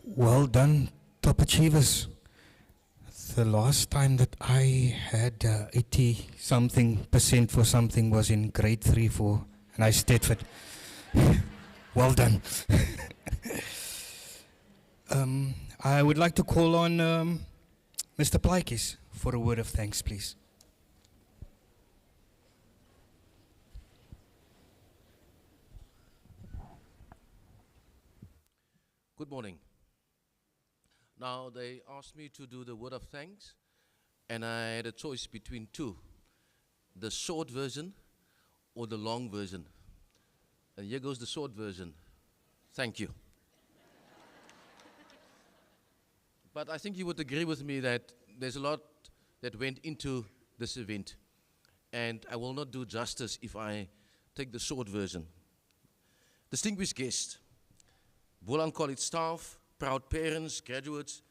Well done, top achievers. The last time that I had 80-something% for something was in grade 3 for nice Stedford. Well done. I would like to call on Mr. Plaikis for a word of thanks, please. Good morning. Now, they asked me to do the word of thanks, and I had a choice between two, the short version or the long version. And here goes the short version. Thank you. But I think you would agree with me that there's a lot that went into this event, and I will not do justice if I take the short version. Distinguished guests, Boland College staff, proud parents, graduates,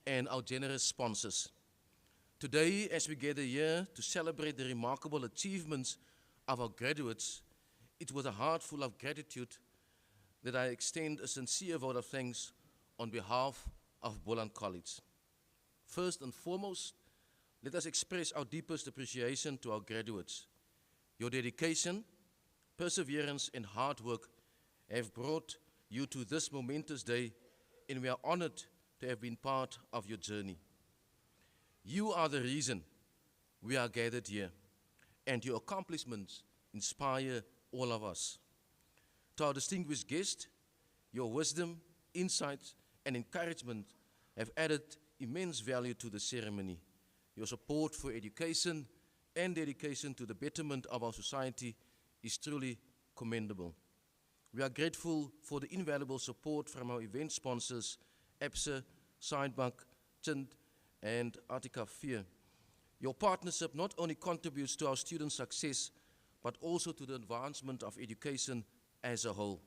and our generous sponsors. Today, as we gather here to celebrate the remarkable achievements of our graduates, it was a heart full of gratitude that I extend a sincere vote of thanks on behalf of Boland College. First and foremost, let us express our deepest appreciation to our graduates. Your dedication, perseverance, and hard work have brought you to this momentous day, and we are honored to have been part of your journey. You are the reason we are gathered here, and your accomplishments inspire all of us. To our distinguished guests, your wisdom, insights, and encouragement have added immense value to the ceremony. Your support for education and dedication to the betterment of our society is truly commendable. We are grateful for the invaluable support from our event sponsors, EPSA, Signbank, Chint, and Artica Fear. Your partnership not only contributes to our students' success, but also to the advancement of education as a whole.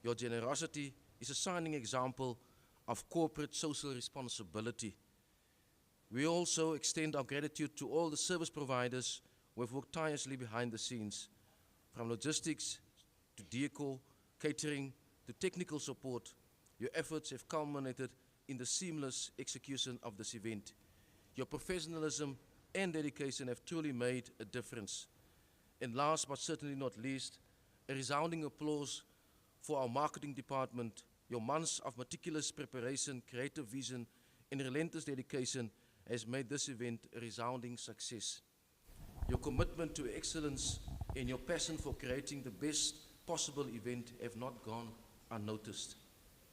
Your generosity is a shining example of corporate social responsibility. We also extend our gratitude to all the service providers who have worked tirelessly behind the scenes, from logistics to decor, catering to technical support. Your efforts have culminated in the seamless execution of this event. Your professionalism and dedication have truly made a difference. And last but certainly not least, a resounding applause for our marketing department. Your months of meticulous preparation, creative vision, and relentless dedication has made this event a resounding success. Your commitment to excellence and your passion for creating the best possible event have not gone unnoticed.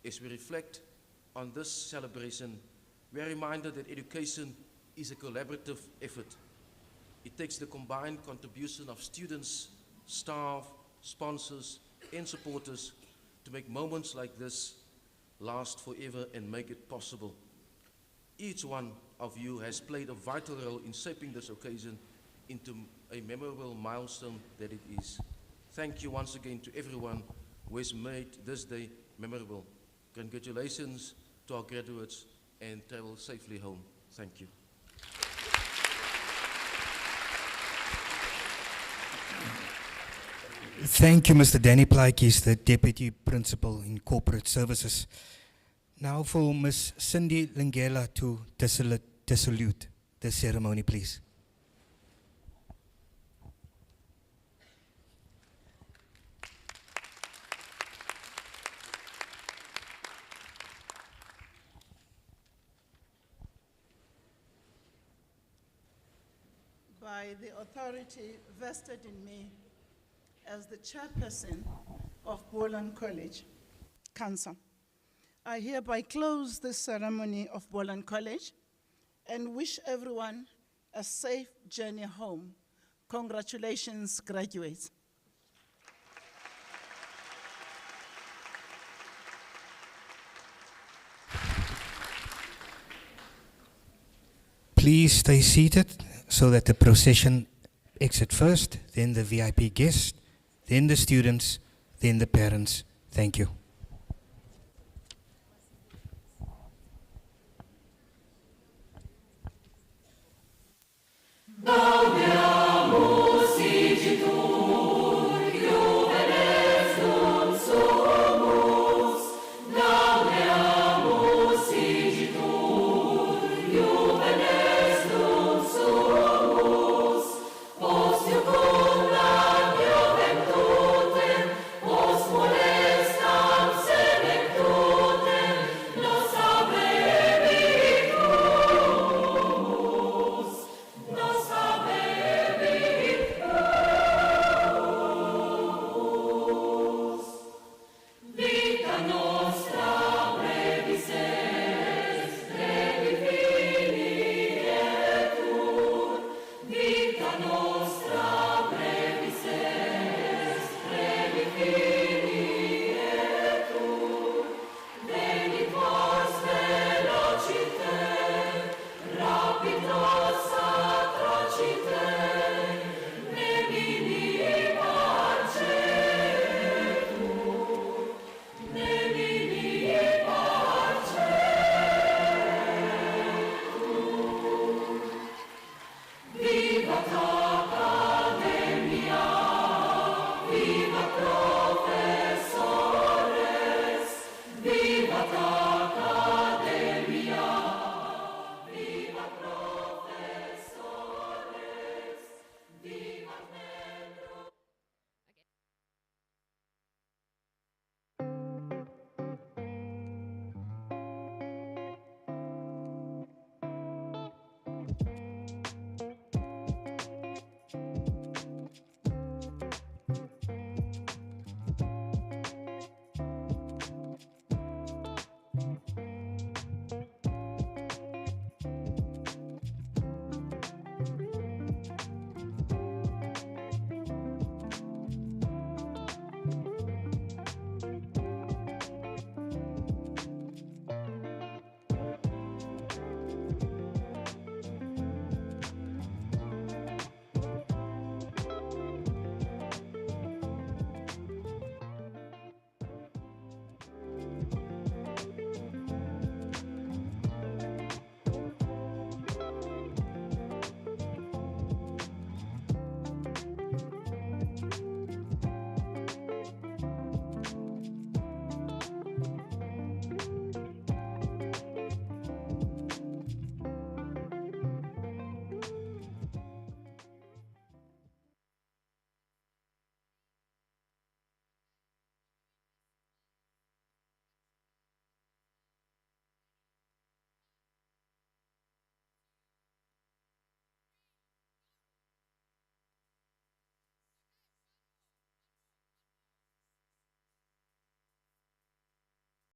As we reflect on this celebration, we are reminded that education is a collaborative effort. It takes the combined contribution of students, staff, sponsors, and supporters to make moments like this last forever and make it possible. Each one of you has played a vital role in shaping this occasion into a memorable milestone that it is. Thank you once again to everyone who has made this day memorable. Congratulations to our graduates, and travel safely home. Thank you. Thank you, Mr. Danny Plaikis, the Deputy Principal in Corporate Services. Now for Ms. Cindy Lingela to salute the ceremony, please. by the authority vested in me as the chairperson of Boland College Council, I hereby close this ceremony of Boland College and wish everyone a safe journey home. Congratulations, graduates. Please stay seated so that the procession exit first, then the VIP guests, then the students, then the parents. Thank you.